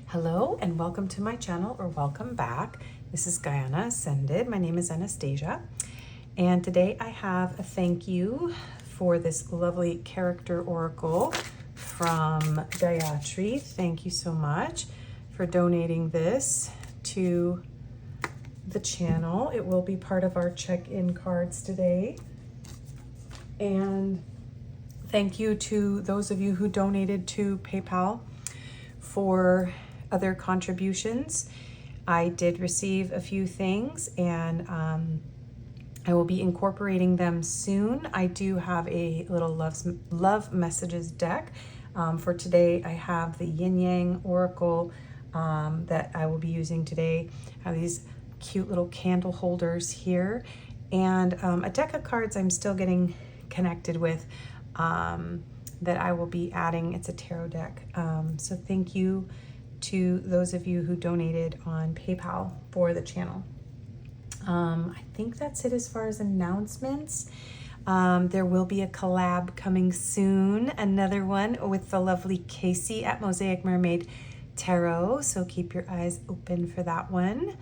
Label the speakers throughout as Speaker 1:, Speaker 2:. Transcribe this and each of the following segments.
Speaker 1: Hello and welcome to my channel, or welcome back. This is Gaiana.ascended. My name is Anastasia, and today I have a thank you for this lovely character oracle from Gayatri. Thank you so much for donating this to the channel. It will be part of our check-in cards today. And thank you to those of you who donated to PayPal for other contributions. I did receive a few things, and I will be incorporating them soon. I do have a little love messages deck. For today, I have the Yin Yang Oracle that I will be using today. I have these cute little candle holders here, and a deck of cards I'm still getting connected with that I will be adding. It's a tarot deck. So thank you to those of you who donated on PayPal for the channel. I think that's it as far as announcements. There will be a collab coming soon, another one with the lovely Casey at Mosaic Mermaid Tarot, so keep your eyes open for that one.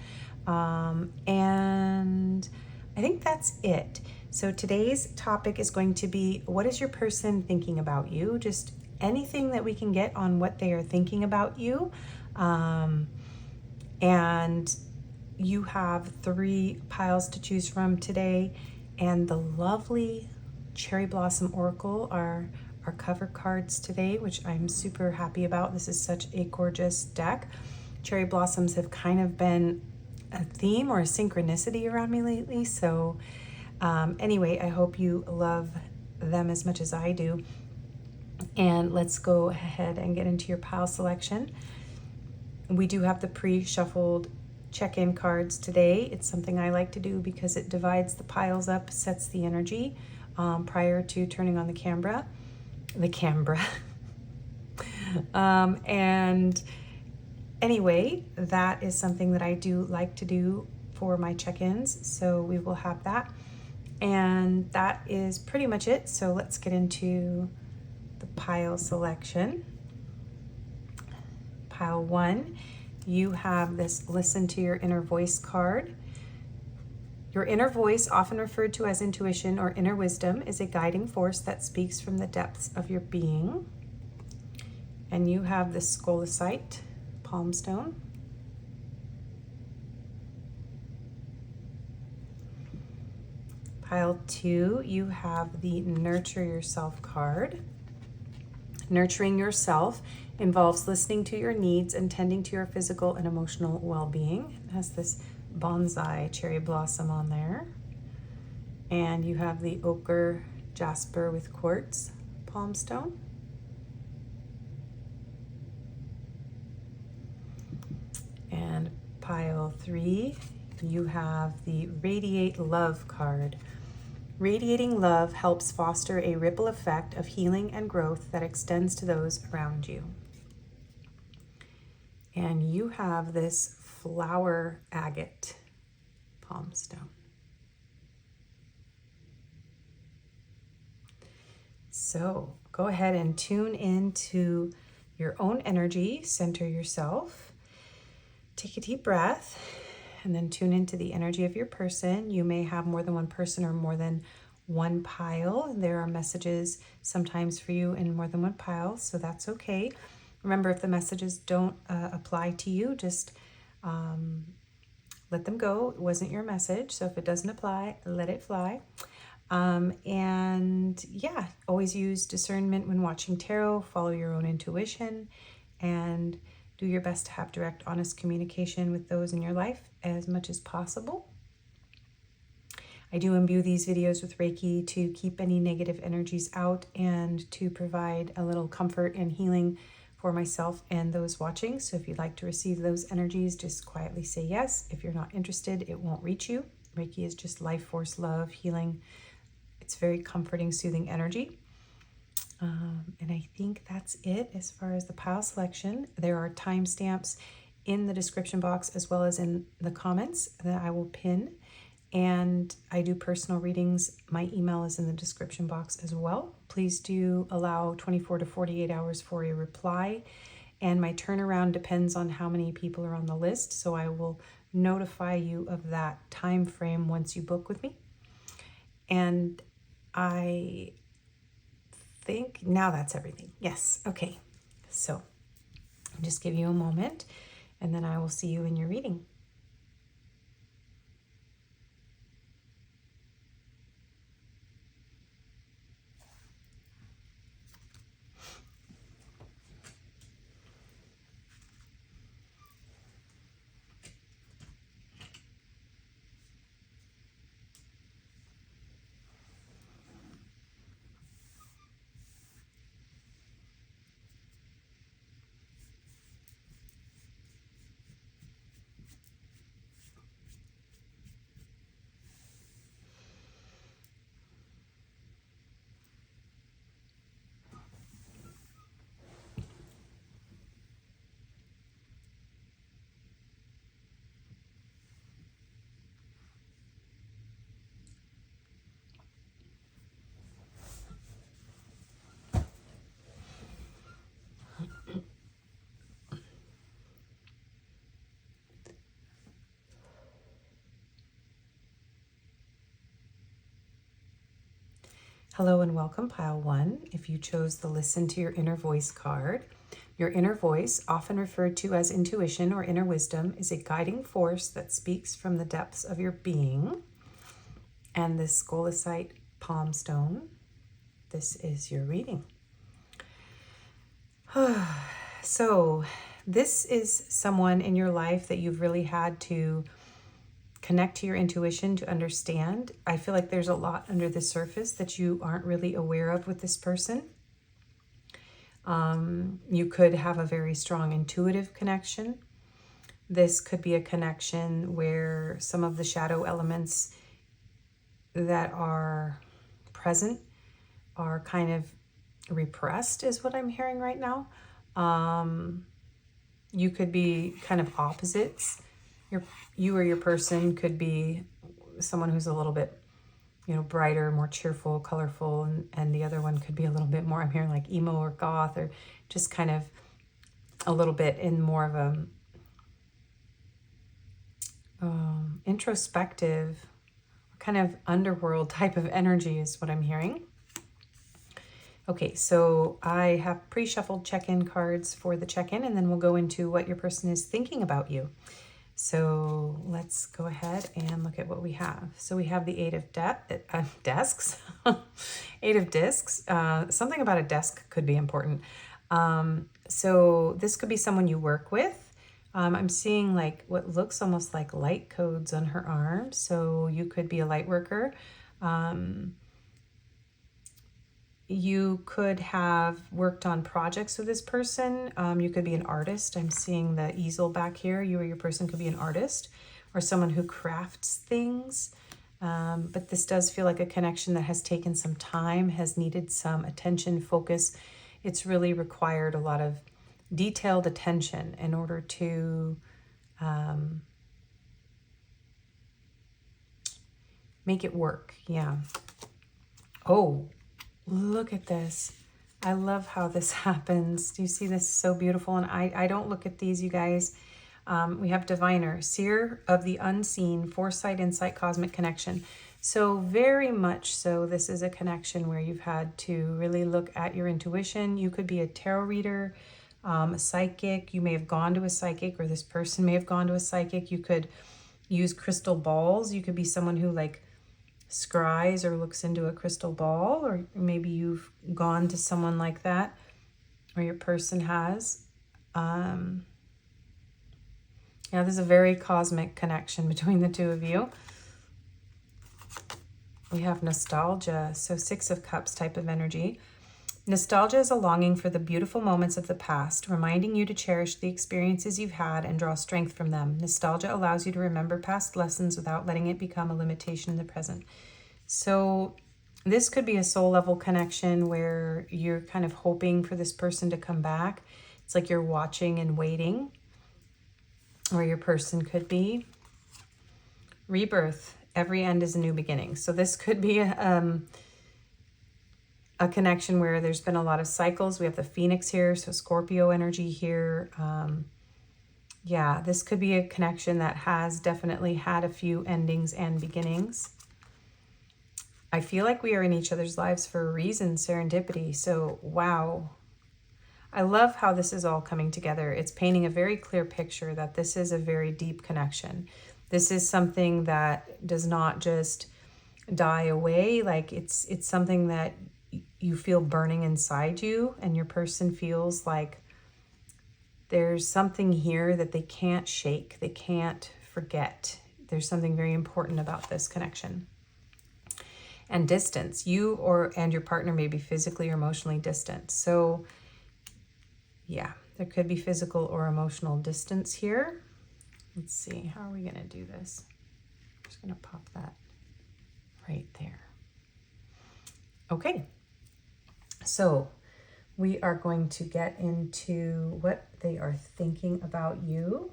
Speaker 1: And I think that's it. So today's topic is going to be, what is your person thinking about you? Just anything that we can get on what they are thinking about you. And you have 3 piles to choose from today, and the lovely Cherry Blossom Oracle are our cover cards today, which I'm super happy about. This is such a gorgeous deck. Cherry blossoms have kind of been a theme or a synchronicity around me lately, so anyway, I hope you love them as much as I do. And let's go ahead and get into your pile selection. We do have the pre-shuffled check-in cards today. It's something I like to do because it divides the piles up, sets the energy prior to turning on the camera. And anyway, that is something that I do like to do for my check-ins. So we will have that. And that is pretty much it. So let's get into the pile selection. Pile 1, you have this Listen to Your Inner Voice card. Your inner voice, often referred to as intuition or inner wisdom, is a guiding force that speaks from the depths of your being. And you have the Scolecite palm stone. Pile 2, you have the Nurture Yourself card. Nurturing yourself involves listening to your needs and tending to your physical and emotional well-being. It has this bonsai cherry blossom on there. And you have the Ochre Jasper with quartz palm stone. And pile 3, you have the Radiate Love card. Radiating love helps foster a ripple effect of healing and growth that extends to those around you. And you have this Flower Agate palm stone. So go ahead and tune into your own energy, center yourself, take a deep breath, and then tune into the energy of your person. You may have more than one person or more than one pile. There are messages sometimes for you in more than one pile, so that's okay. Remember, if the messages don't apply to you, just let them go. It wasn't your message, so if it doesn't apply, let it fly. And yeah, always use discernment when watching tarot. Follow your own intuition, and do your best to have direct, honest communication with those in your life as much as possible. I do imbue these videos with Reiki to keep any negative energies out and to provide a little comfort and healing for myself and those watching. So if you'd like to receive those energies, just quietly say yes. If you're not interested, it won't reach you. Reiki is just life force, love, healing. It's very comforting, soothing energy. And I think that's it as far as the pile selection. There are timestamps in the description box as well as in the comments that I will pin. And I do personal readings. My email is in the description box as well. Please do allow 24 to 48 hours for a reply. and my turnaround depends on how many people are on the list. So I will notify you of that time frame once you book with me. And I think now that's everything. Yes. Okay. So I'll just give you a moment and then I will see you in your reading. Hello and welcome, Pile 1. If you chose the Listen to Your Inner Voice card, your inner voice, often referred to as intuition or inner wisdom, is a guiding force that speaks from the depths of your being. And this Scolecite palm stone, this is your reading. So this is someone in your life that you've really had to connect to your intuition to understand. I feel like there's a lot under the surface that you aren't really aware of with this person. You could have a very strong intuitive connection. This could be a connection where some of the shadow elements that are present are kind of repressed, is what I'm hearing right now. You could be kind of opposites. You or your person could be someone who's a little bit, brighter, more cheerful, colorful, and the other one could be a little bit more, I'm hearing like emo or goth, or just kind of a little bit in more of a introspective, kind of underworld type of energy is what I'm hearing. Okay, so I have pre-shuffled check-in cards for the check-in, and then we'll go into what your person is thinking about you. So let's go ahead and look at what we have. So we have the Eight of Desks, Eight of Discs. Something about a desk could be important. So this could be someone you work with. I'm seeing like what looks almost like light codes on her arm. So you could be a light worker. You could have worked on projects with this person. You could be an artist. I'm seeing the easel back here. You or your person could be an artist or someone who crafts things. But this does feel like a connection that has taken some time, has needed some attention, focus. It's really required a lot of detailed attention in order to make it work. Yeah. Oh, look at this. I love how this happens. Do you see this? So beautiful. And I don't look at these, you guys. We have Diviner, Seer of the Unseen, Foresight, Insight, Cosmic Connection. So very much so, this is a connection where you've had to really look at your intuition. You could be a tarot reader, a psychic. You may have gone to a psychic, or this person may have gone to a psychic. You could use crystal balls. You could be someone who scries or looks into a crystal ball, or maybe you've gone to someone like that, or your person has. Yeah, there's a very cosmic connection between the two of you. We have nostalgia, so Six of Cups type of energy. Nostalgia is a longing for the beautiful moments of the past, reminding you to cherish the experiences you've had and draw strength from them. Nostalgia allows you to remember past lessons without letting it become a limitation in the present. So this could be a soul level connection where you're kind of hoping for this person to come back. It's like you're watching and waiting, or your person could be. Rebirth. Every end is a new beginning. So this could be a a connection where there's been a lot of cycles. We have the Phoenix here, so Scorpio energy here. Yeah, this could be a connection that has definitely had a few endings and beginnings. I feel like we are in each other's lives for a reason, serendipity. So, wow. I love how this is all coming together. It's painting a very clear picture that this is a very deep connection. This is something that does not just die away. Like it's something that you feel burning inside you, and your person feels like there's something here that they can't shake, they can't forget. There's something very important about this connection. And distance. You and your partner may be physically or emotionally distant. So yeah, there could be physical or emotional distance here. Let's see, how are we going to do this? I'm just going to pop that right there. Okay, so we are going to get into what they are thinking about you.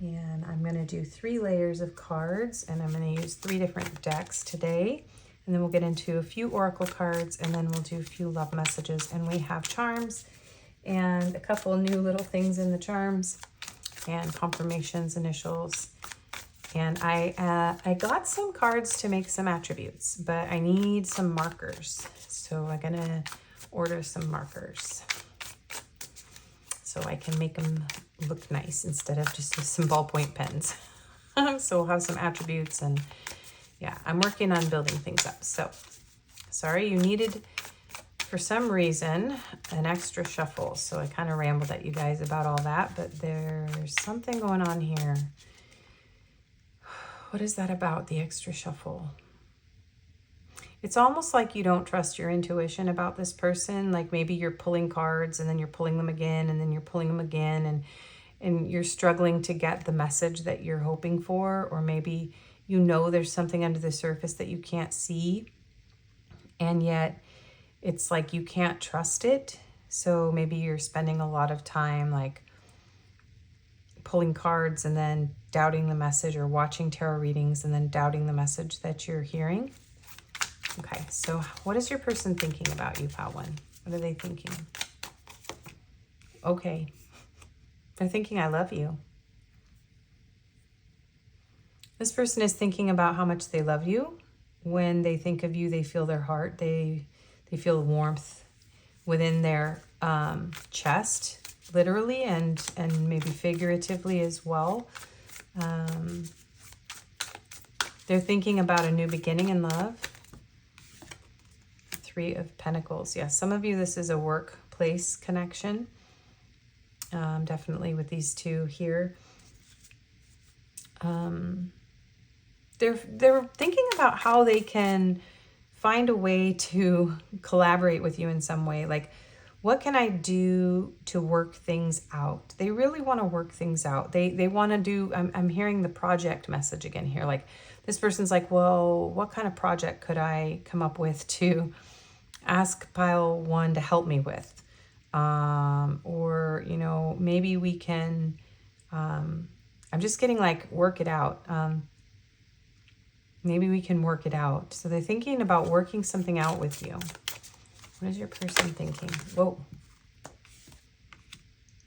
Speaker 1: And I'm going to do 3 layers of cards, and I'm going to use 3 different decks today. And then we'll get into a few oracle cards, and then we'll do a few love messages. And we have charms and a couple new little things in the charms and confirmations, initials. And I got some cards to make some attributes, but I need some markers. So I'm going to order some markers so I can make them look nice instead of just some ballpoint pens. So we'll have some attributes, and yeah, I'm working on building things up. So sorry, you needed, for some reason, an extra shuffle. So I kind of rambled at you guys about all that, but there's something going on here. What is that about, the extra shuffle? It's almost like you don't trust your intuition about this person. Like maybe you're pulling cards and then you're pulling them again and then you're pulling them again, and you're struggling to get the message that you're hoping for. Or maybe you know there's something under the surface that you can't see, and yet it's like you can't trust it. So maybe you're spending a lot of time like pulling cards and then doubting the message, or watching tarot readings and then doubting the message that you're hearing. Okay, so what is your person thinking about you, Pal One? What are they thinking? Okay, they're thinking, I love you. This person is thinking about how much they love you. When they think of you, they feel their heart. They feel warmth within their chest, literally and maybe figuratively as well. They're thinking about a new beginning in love. 3 of Pentacles. Yeah, some of you, this is a workplace connection. Definitely with these 2 here. They're thinking about how they can find a way to collaborate with you in some way. Like, what can I do to work things out? They really want to work things out. They want to do, I'm hearing the project message again here. Like, this person's like, well, what kind of project could I come up with to ask Pile One to help me with? Or, you know, maybe we can, I'm just getting like, work it out. Maybe we can work it out. So they're thinking about working something out with you. What is your person thinking? Whoa.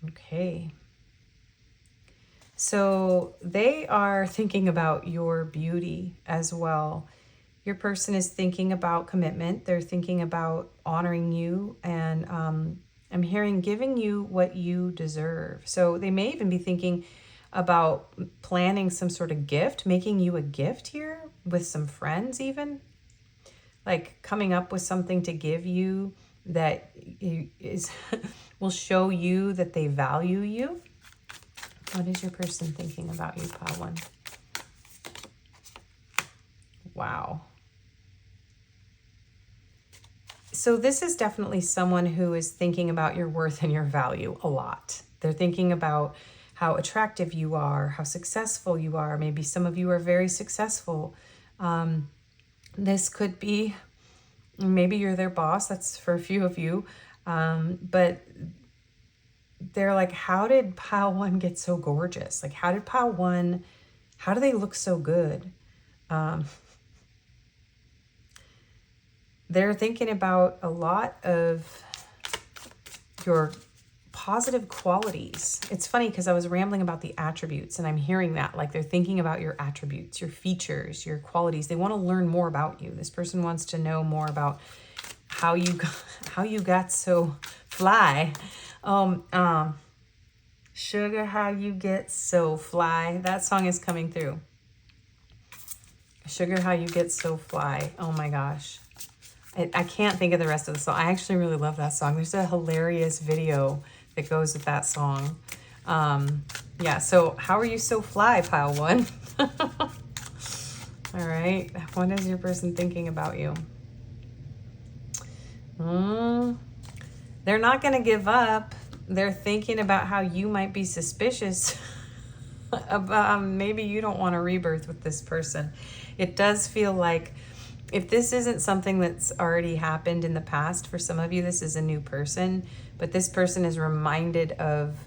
Speaker 1: Okay. So they are thinking about your beauty as well. Your person is thinking about commitment. They're thinking about honoring you, and I'm hearing giving you what you deserve. So they may even be thinking about planning some sort of gift, making you a gift here with some friends even. Like coming up with something to give you that is will show you that they value you. What is your person thinking about you, Pile One? Wow. So this is definitely someone who is thinking about your worth and your value a lot. They're thinking about how attractive you are, how successful you are. Maybe some of you are very successful. This could be, maybe you're their boss. That's for a few of you. But they're like, how did Pile One get so gorgeous? Like, how did Pile One, how do they look so good? they're thinking about a lot of your positive qualities. It's funny because I was rambling about the attributes and I'm hearing that, like they're thinking about your attributes, your features, your qualities. They want to learn more about you. This person wants to know more about how you got so fly. Sugar, how you get so fly. That song is coming through. Sugar, how you get so fly. Oh my gosh. I can't think of the rest of the song. I actually really love that song. There's a hilarious video that goes with that song. Yeah, so how are you so fly, pile one? All right, what is your person thinking about you? They're not going to give up. They're thinking about how you might be suspicious about maybe you don't want a rebirth with this person. It does feel like if this isn't something that's already happened in the past, for some of you, this is a new person, but this person is reminded of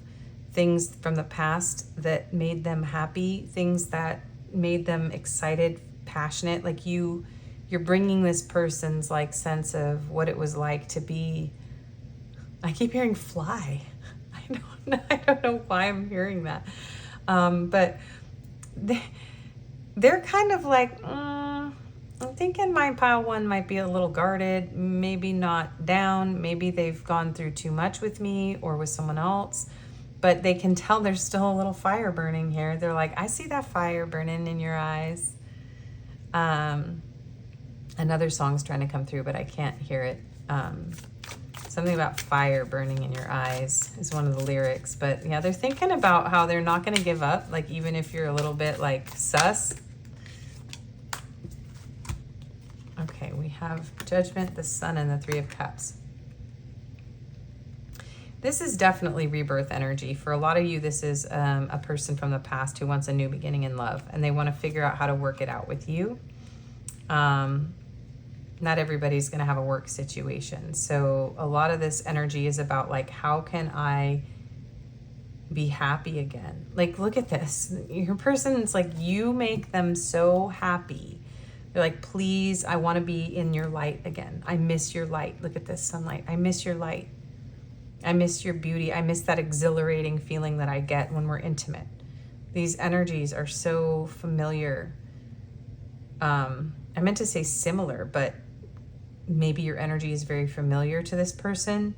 Speaker 1: things from the past that made them happy, things that made them excited, passionate. Like you're bringing this person's like sense of what it was like to be, I keep hearing fly. I don't know why I'm hearing that. But they're kind of like, I'm thinking my pile one might be a little guarded, maybe not down, maybe they've gone through too much with me or with someone else, but they can tell there's still a little fire burning here. They're like, I see that fire burning in your eyes. Another song's trying to come through, but I can't hear it. Something about fire burning in your eyes is one of the lyrics. But yeah, they're thinking about how they're not going to give up, like even if you're a little bit like sus. Okay, we have Judgment, the Sun, and the Three of Cups. This is definitely rebirth energy. For a lot of you, this is a person from the past who wants a new beginning in love, and they want to figure out how to work it out with you. Not everybody's going to have a work situation. So a lot of this energy is about like, how can I be happy again? Like, look at this. Your person's like, you make them so happy. They're like, please, I want to be in your light again. I miss your light. Look at this sunlight. I miss your light. I miss your beauty. I miss that exhilarating feeling that I get when we're intimate. These energies are so familiar. I meant to say similar, but maybe your energy is very familiar to this person.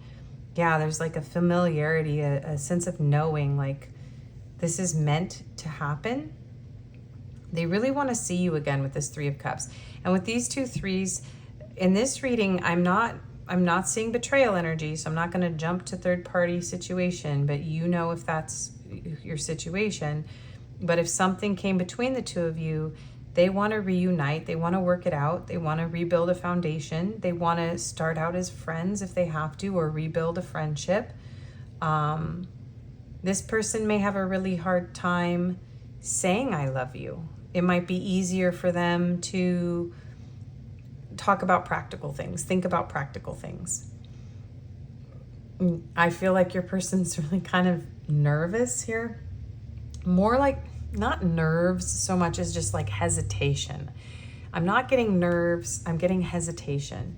Speaker 1: Yeah, there's like a familiarity, a sense of knowing like this is meant to happen. They really want to see you again with this Three of Cups. And with these two threes, in this reading, I'm not seeing betrayal energy, so I'm not going to jump to third party situation, but you know if that's your situation. But if something came between the two of you, they want to reunite, they want to work it out, they want to rebuild a foundation, they want to start out as friends if they have to, or rebuild a friendship. This person may have a really hard time saying I love you. It might be easier for them to talk about practical things, think about practical things. I feel like your person's really kind of nervous here. More like not nerves so much as just like hesitation. I'm not getting nerves, I'm getting hesitation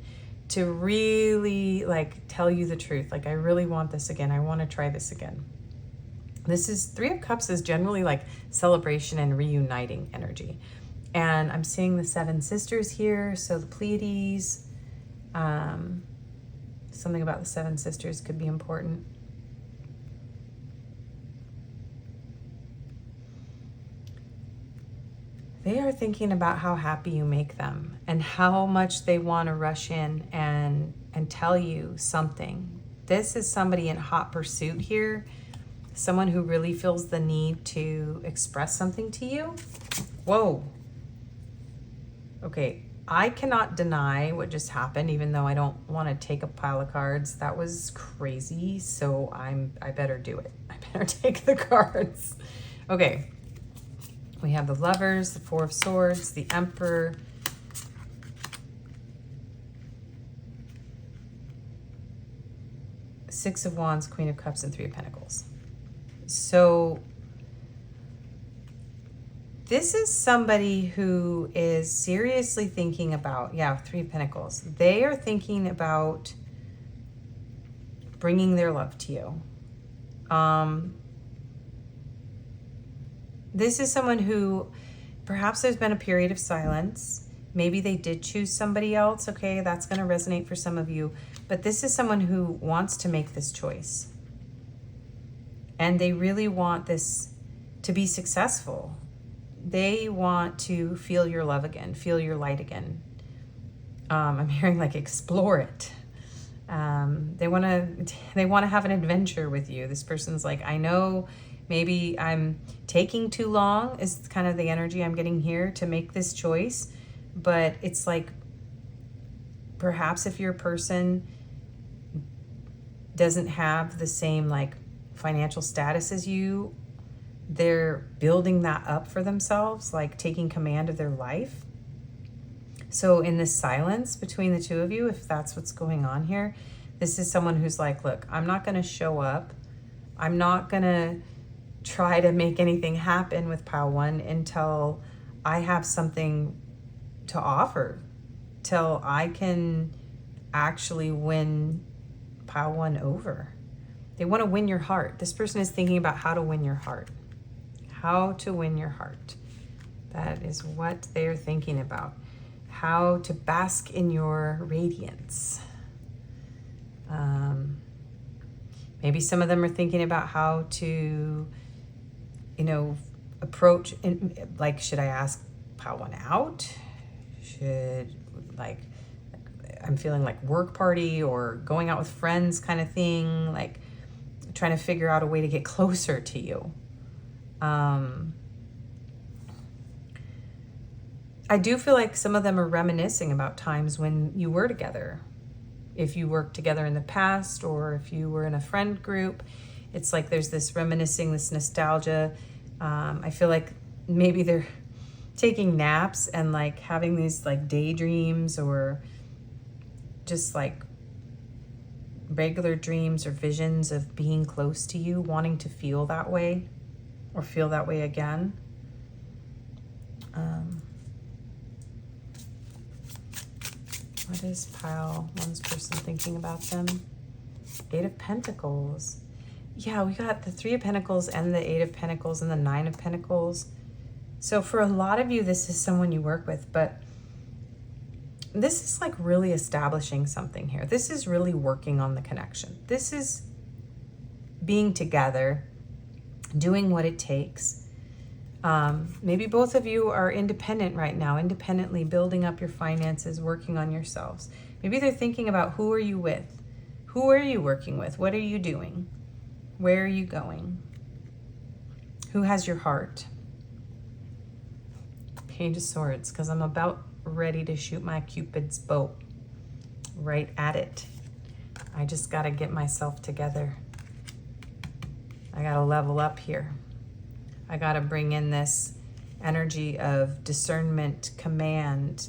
Speaker 1: to really like tell you the truth. Like, I really want this again. I want to try this again. This is Three of Cups is generally like celebration and reuniting energy. And I'm seeing the Seven Sisters here. So the Pleiades, something about the Seven Sisters could be important. They are thinking about how happy you make them and how much they want to rush in and tell you something. This is somebody in hot pursuit here. Someone who really feels the need to express something to you. Whoa. Okay, I cannot deny what just happened, even though I don't want to take a pile of cards. That was crazy, so I better do it. I better take the cards. Okay, we have the Lovers, the Four of Swords, the Emperor, Six of Wands, Queen of Cups, and Three of Pentacles. So This is somebody who is seriously thinking about, yeah, Three of Pentacles. They are thinking about bringing their love to you. This is someone who, perhaps there's been a period of silence. Maybe they did choose somebody else. Okay, that's going to resonate for some of you. But this is someone who wants to make this choice. And they really want this to be successful. They want to feel your love again, feel your light again. I'm hearing like explore it. They want to have an adventure with you. This person's like, I know maybe I'm taking too long is kind of the energy I'm getting here to make this choice. But it's like, perhaps if your person doesn't have the same like financial status as you, they're building that up for themselves, like taking command of their life. So in this silence between the two of you, if that's what's going on here, this is someone who's like, look, I'm not going to show up. I'm not going to try to make anything happen with pile one until I have something to offer, till I can actually win pile one over. They want to win your heart. This person is thinking about how to win your heart. How to win your heart. That is what they're thinking about. How to bask in your radiance. Maybe some of them are thinking about how to, approach, like, should I ask pile one out? Should, like, I'm feeling like work party or going out with friends kind of thing, like trying to figure out a way to get closer to you. I do feel like some of them are reminiscing about times when you were together. If you worked together in the past, or if you were in a friend group, it's like there's this reminiscing, this nostalgia. I feel like maybe they're taking naps and like having these like daydreams, or just like regular dreams or visions of being close to you, wanting to feel that way or feel that way again. What is pile one's person thinking about them? Eight of Pentacles. Yeah, we got the Three of Pentacles and the Eight of Pentacles and the Nine of Pentacles. So for a lot of you, this is someone you work with, but this is like really establishing something here. This is really working on the connection. This is being together, doing what it takes. Maybe both of you are independent right now, independently building up your finances, working on yourselves. Maybe they're thinking about, who are you with? Who are you working with? What are you doing? Where are you going? Who has your heart? Page of Swords, because I'm about ready to shoot my Cupid's bow right at it. I just got to get myself together. I got to level up here. I got to bring in this energy of discernment, command,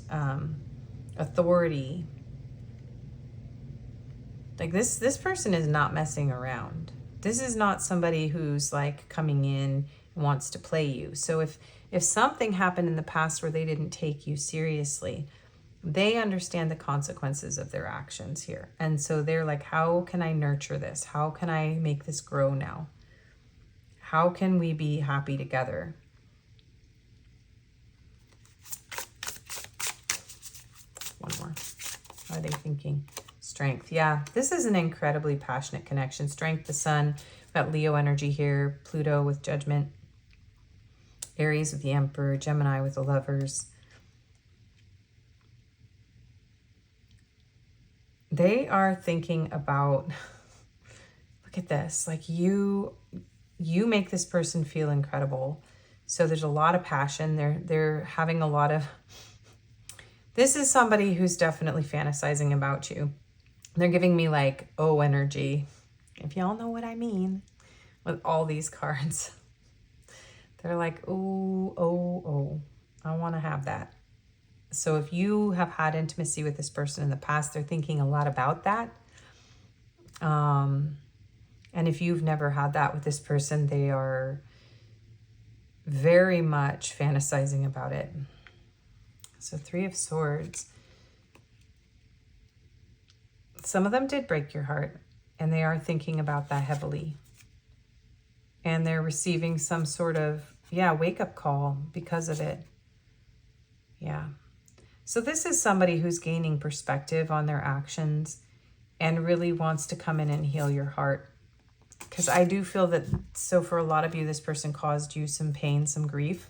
Speaker 1: authority. Like this person is not messing around. This is not somebody who's like coming in and wants to play you. So if something happened in the past where they didn't take you seriously, they understand the consequences of their actions here. And so they're like, how can I nurture this? How can I make this grow now? How can we be happy together? One more. What are they thinking? Strength. Yeah, this is an incredibly passionate connection. Strength, the sun. We've got Leo energy here. Pluto with Judgment. Aries with the Emperor. Gemini with the Lovers. They are thinking about, look at this, like you make this person feel incredible. So there's a lot of passion. They're having a lot of, this is somebody who's definitely fantasizing about you. They're giving me like, oh, energy, if y'all know what I mean, with all these cards. They're like, oh, I want to have that. So if you have had intimacy with this person in the past, they're thinking a lot about that. And if you've never had that with this person, they are very much fantasizing about it. So 3 of Swords. Some of them did break your heart, and they are thinking about that heavily. And they're receiving some sort of, wake-up call because of it. Yeah. So this is somebody who's gaining perspective on their actions and really wants to come in and heal your heart. Because I do feel that, so for a lot of you, this person caused you some pain, some grief.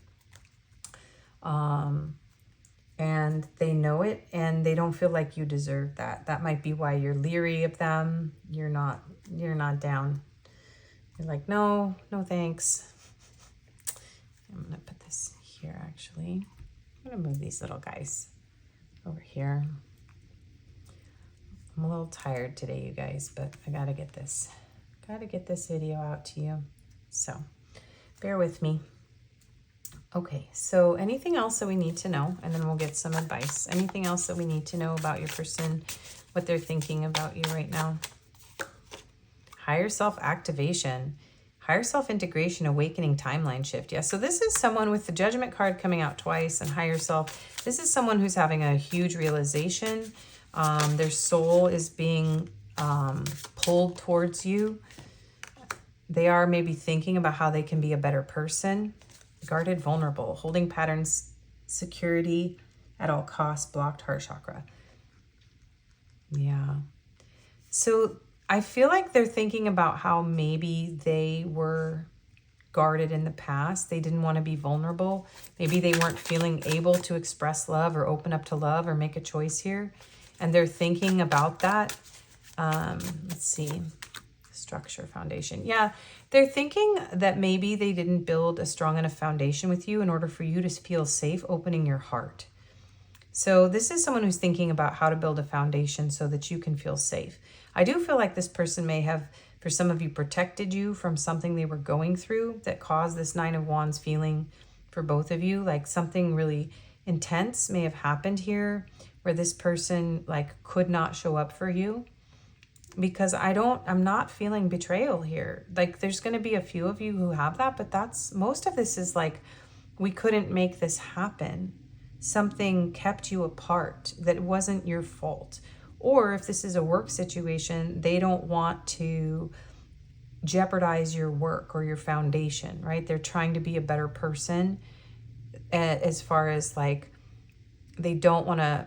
Speaker 1: And they know it, and they don't feel like you deserve that. That might be why you're leery of them. You're not down. You're like, no thanks. I'm gonna put this here, actually. I'm gonna move these little guys over here. I'm a little tired today, you guys, but I gotta get this video out to you. So bear with me. Okay, so anything else that we need to know, and then we'll get some advice. Anything else that we need to know about your person, what they're thinking about you right now? Higher self activation, higher self integration, awakening, timeline shift. Yeah, so this is someone with the Judgment card coming out twice and higher self. This is someone who's having a huge realization. Their soul is being pulled towards you. They are maybe thinking about how they can be a better person. Guarded, vulnerable, holding patterns, security at all costs, blocked heart chakra. Yeah. So I feel like they're thinking about how maybe they were guarded in the past. They didn't want to be vulnerable. Maybe they weren't feeling able to express love or open up to love or make a choice here. And they're thinking about that. Let's see. Structure, foundation. Yeah, they're thinking that maybe they didn't build a strong enough foundation with you in order for you to feel safe opening your heart. So this is someone who's thinking about how to build a foundation so that you can feel safe. I do feel like this person may have, for some of you, protected you from something they were going through that caused this 9 of Wands feeling for both of you. Like something really intense may have happened here where this person like could not show up for you. Because I'm not feeling betrayal here. Like there's going to be a few of you who have that, but most of this is like, we couldn't make this happen. Something kept you apart that wasn't your fault. Or if this is a work situation, they don't want to jeopardize your work or your foundation, right? They're trying to be a better person as far as like, they don't want to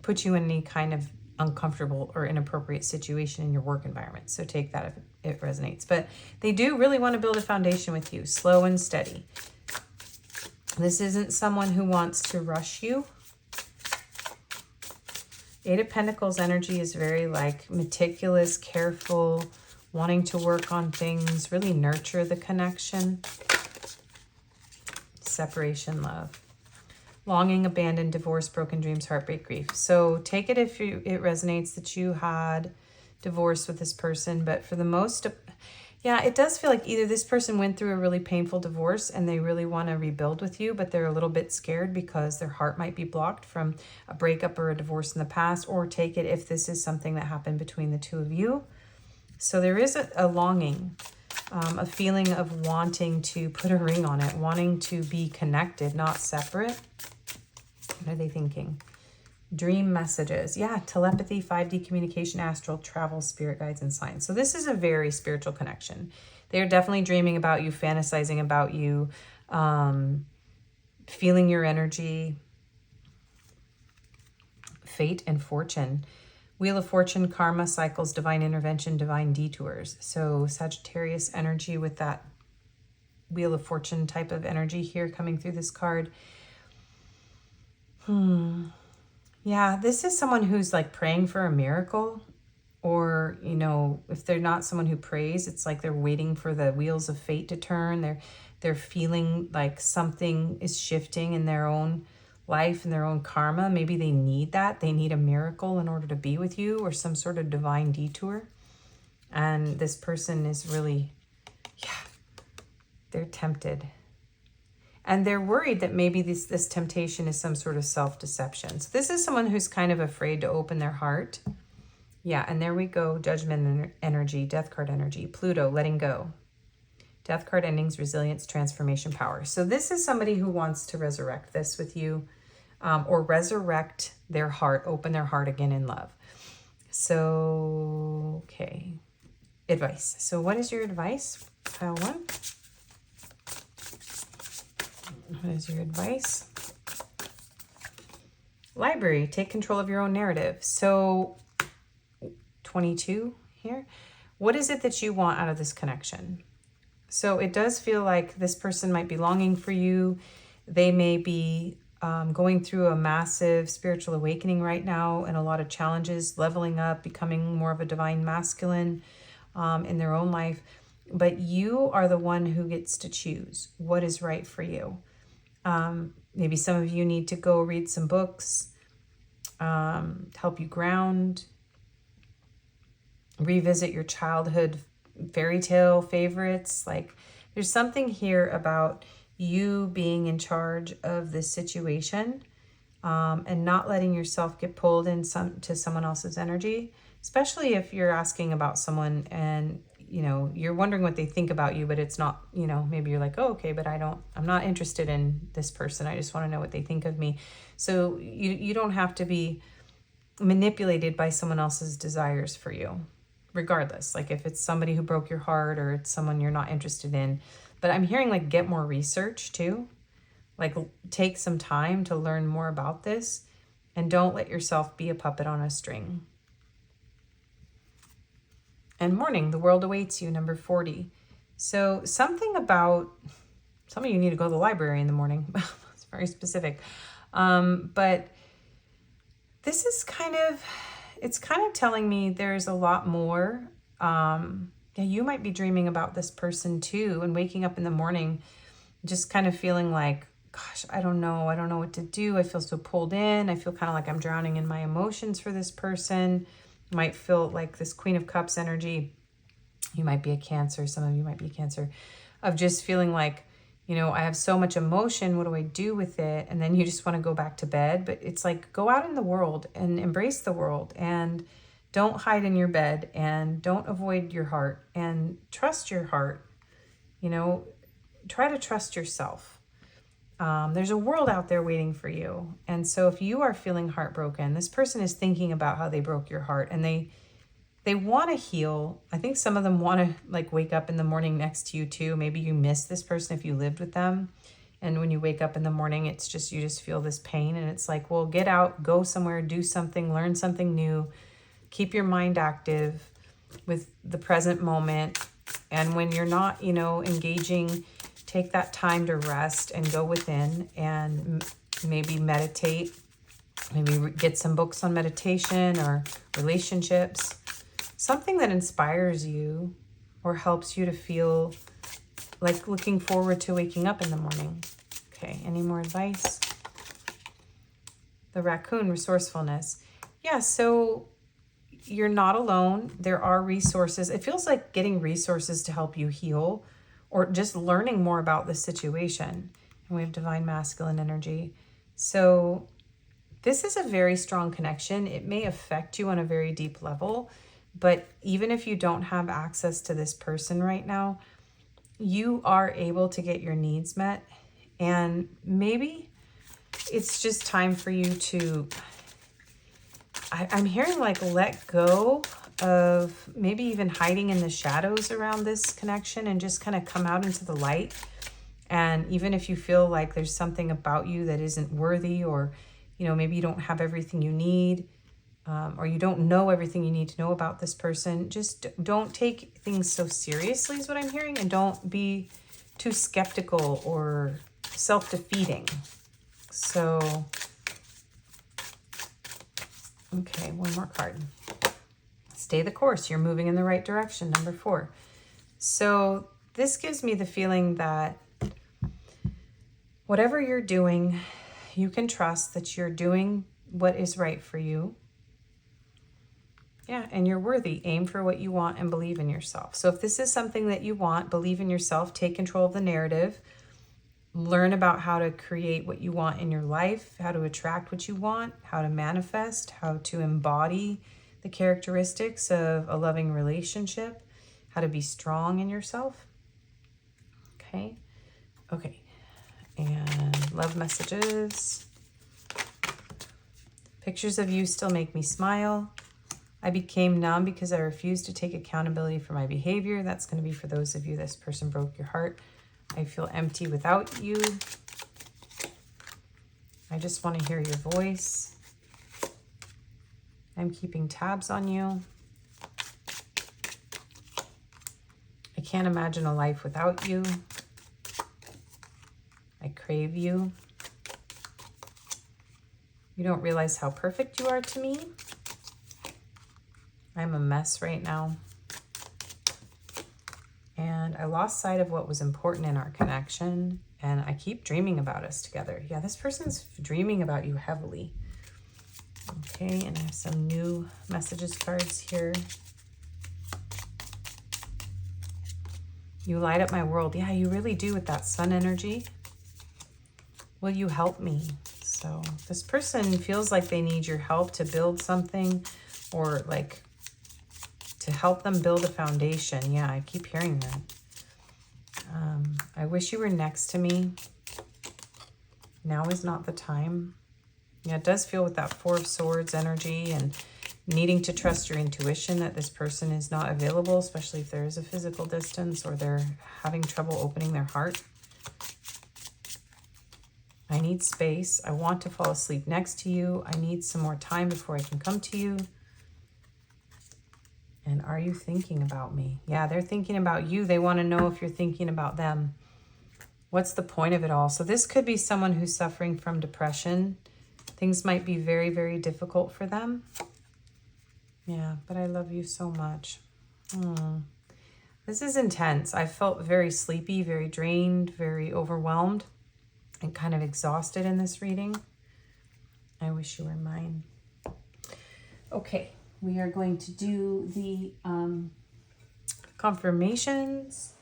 Speaker 1: put you in any kind of uncomfortable or inappropriate situation in your work environment. So take that if it resonates. But they do really want to build a foundation with you, slow and steady. This isn't someone who wants to rush you. 8 of Pentacles energy is very like meticulous, careful, wanting to work on things, really nurture the connection. Separation, love. Longing, abandon, divorce, broken dreams, heartbreak, grief. So take it if it resonates that you had divorce with this person. But for the most, it does feel like either this person went through a really painful divorce and they really want to rebuild with you, but they're a little bit scared because their heart might be blocked from a breakup or a divorce in the past. Or take it if this is something that happened between the two of you. So there is a longing, a feeling of wanting to put a ring on it, wanting to be connected, not separate. What are they thinking? Dream messages. Yeah, telepathy, 5D communication, astral travel, spirit guides, and signs. So this is a very spiritual connection. They're definitely dreaming about you, fantasizing about you, feeling your energy. Fate and fortune. Wheel of Fortune, karma, cycles, divine intervention, divine detours. So Sagittarius energy with that Wheel of Fortune type of energy here coming through this card. Yeah, this is someone who's like praying for a miracle, or, you know, if they're not someone who prays, it's like they're waiting for the wheels of fate to turn. They're feeling like something is shifting in their own life and their own karma. Maybe they need that. They need a miracle in order to be with you, or some sort of divine detour. And this person is really, they're tempted. And they're worried that maybe this temptation is some sort of self-deception. So this is someone who's kind of afraid to open their heart. Yeah, and there we go. Judgment energy, death card energy, Pluto, letting go. Death card, endings, resilience, transformation, power. So this is somebody who wants to resurrect this with you, or resurrect their heart, open their heart again in love. So, okay. Advice. So what is your advice? Pile 1. What is your advice? Library. Take control of your own narrative. So 22 here. What is it that you want out of this connection? So it does feel like this person might be longing for you. They may be going through a massive spiritual awakening right now and a lot of challenges, leveling up, becoming more of a divine masculine in their own life. But you are the one who gets to choose what is right for you. Maybe some of you need to go read some books, help you ground, revisit your childhood fairy tale favorites. Like, there's something here about you being in charge of this situation, and not letting yourself get pulled to someone else's energy, especially if you're asking about someone and you're wondering what they think about you, but it's not, maybe you're like, oh, okay, but I'm not interested in this person. I just want to know what they think of me. So you don't have to be manipulated by someone else's desires for you, regardless. Like if it's somebody who broke your heart or it's someone you're not interested in. But I'm hearing like get more research too. Like take some time to learn more about this and don't let yourself be a puppet on a string. And morning, the world awaits you, number 40. So something about, some of you need to go to the library in the morning. It's very specific. But this is it's kind of telling me there's a lot more. You might be dreaming about this person too and waking up in the morning just kind of feeling like, gosh, I don't know what to do. I feel so pulled in. I feel kind of like I'm drowning in my emotions for this person. You might feel like this Queen of Cups energy. You might be a Cancer. Some of you might be a Cancer, of just feeling like, I have so much emotion. What do I do with it? And then you just want to go back to bed. But it's like, go out in the world and embrace the world, and don't hide in your bed, and don't avoid your heart, and trust your heart. Try to trust yourself. There's a world out there waiting for you. And so if you are feeling heartbroken, this person is thinking about how they broke your heart, and they want to heal. I think some of them want to like wake up in the morning next to you too. Maybe you miss this person if you lived with them. And when you wake up in the morning, you just feel this pain, and it's like, well, get out, go somewhere, do something, learn something new, keep your mind active with the present moment. And when you're not, engaging, take that time to rest and go within and maybe meditate, maybe get some books on meditation or relationships, something that inspires you or helps you to feel like looking forward to waking up in the morning. Okay, any more advice? The raccoon, resourcefulness. Yeah, so you're not alone. There are resources. It feels like getting resources to help you heal, or just learning more about the situation. And we have divine masculine energy. So this is a very strong connection. It may affect you on a very deep level, but even if you don't have access to this person right now, you are able to get your needs met. And maybe it's just time for you to, I'm hearing like let go of maybe even hiding in the shadows around this connection and just kind of come out into the light. And even if you feel like there's something about you that isn't worthy, or, maybe you don't have everything you need, or you don't know everything you need to know about this person, just don't take things so seriously is what I'm hearing. And don't be too skeptical or self-defeating. So, okay, one more card. Stay the course. You're moving in the right direction, number 4. So this gives me the feeling that whatever you're doing, you can trust that you're doing what is right for you. Yeah, and you're worthy. Aim for what you want and believe in yourself. So if this is something that you want, believe in yourself, take control of the narrative, learn about how to create what you want in your life, how to attract what you want, how to manifest, how to embody the characteristics of a loving relationship, how to be strong in yourself. love messages. Pictures of you still make me smile. I became numb because I refused to take accountability for my behavior. That's going to be for those of you this person broke your heart. I feel empty without you. I just want to hear your voice. I'm keeping tabs on you. I can't imagine a life without you. I crave you. You don't realize how perfect you are to me. I'm a mess right now. And I lost sight of what was important in our connection. And I keep dreaming about us together. Yeah, this person's dreaming about you heavily. Okay, and I have some new messages cards here. You light up my world. Yeah, you really do with that sun energy. Will you help me? So this person feels like they need your help to build something, or like to help them build a foundation. Yeah, I keep hearing that. I wish you were next to me. Now is not the time. Yeah, it does feel with that Four of Swords energy and needing to trust your intuition that this person is not available, especially if there is a physical distance or they're having trouble opening their heart. I need space. I want to fall asleep next to you. I need some more time before I can come to you. And are you thinking about me? Yeah, they're thinking about you. They want to know if you're thinking about them. What's the point of it all? So this could be someone who's suffering from depression. Things might be very, very difficult for them. Yeah, but I love you so much. This is intense. I felt very sleepy, very drained, very overwhelmed, and kind of exhausted in this reading. I wish you were mine. Okay, we are going to do the confirmations.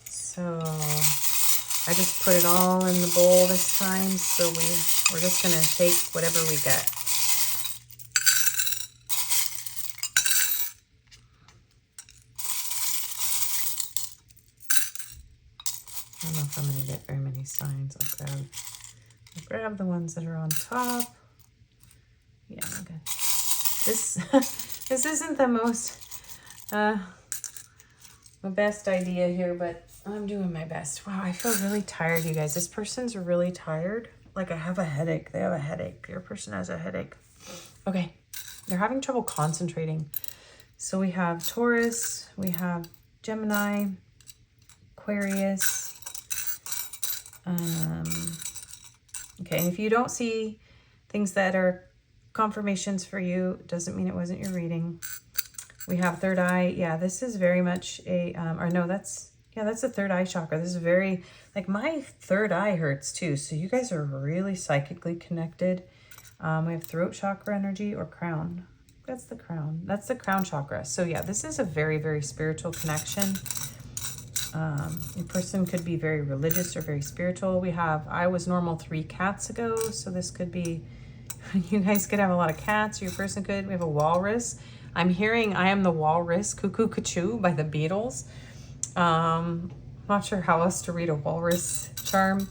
Speaker 1: So I just put it all in the bowl this time. So we're just going to take whatever we get. I don't know if I'm going to get very many signs. I'll grab the ones that are on top. Yeah, okay. This isn't the most the best idea here, but I'm doing my best. Wow, I feel really tired, you guys. This person's really tired. Like I have a headache. They have a headache. Your person has a headache. Okay, they're having trouble concentrating. So we have Taurus, we have Gemini, Aquarius. Okay, and if you don't see things that are confirmations for you, doesn't mean it wasn't your reading. We have third eye. Yeah, this is very much a, that's the third eye chakra. This is very, like my third eye hurts too. So you guys are really psychically connected. We have throat chakra energy or crown. That's the crown. That's the crown chakra. So yeah, this is a very, very spiritual connection. Your person could be very religious or very spiritual. We have, I was normal 3 cats ago. So this could be, you guys could have a lot of cats. Your person could. We have a walrus. I'm hearing I Am the Walrus, Cuckoo Cuckoo by the Beatles. Not sure how else to read a walrus charm.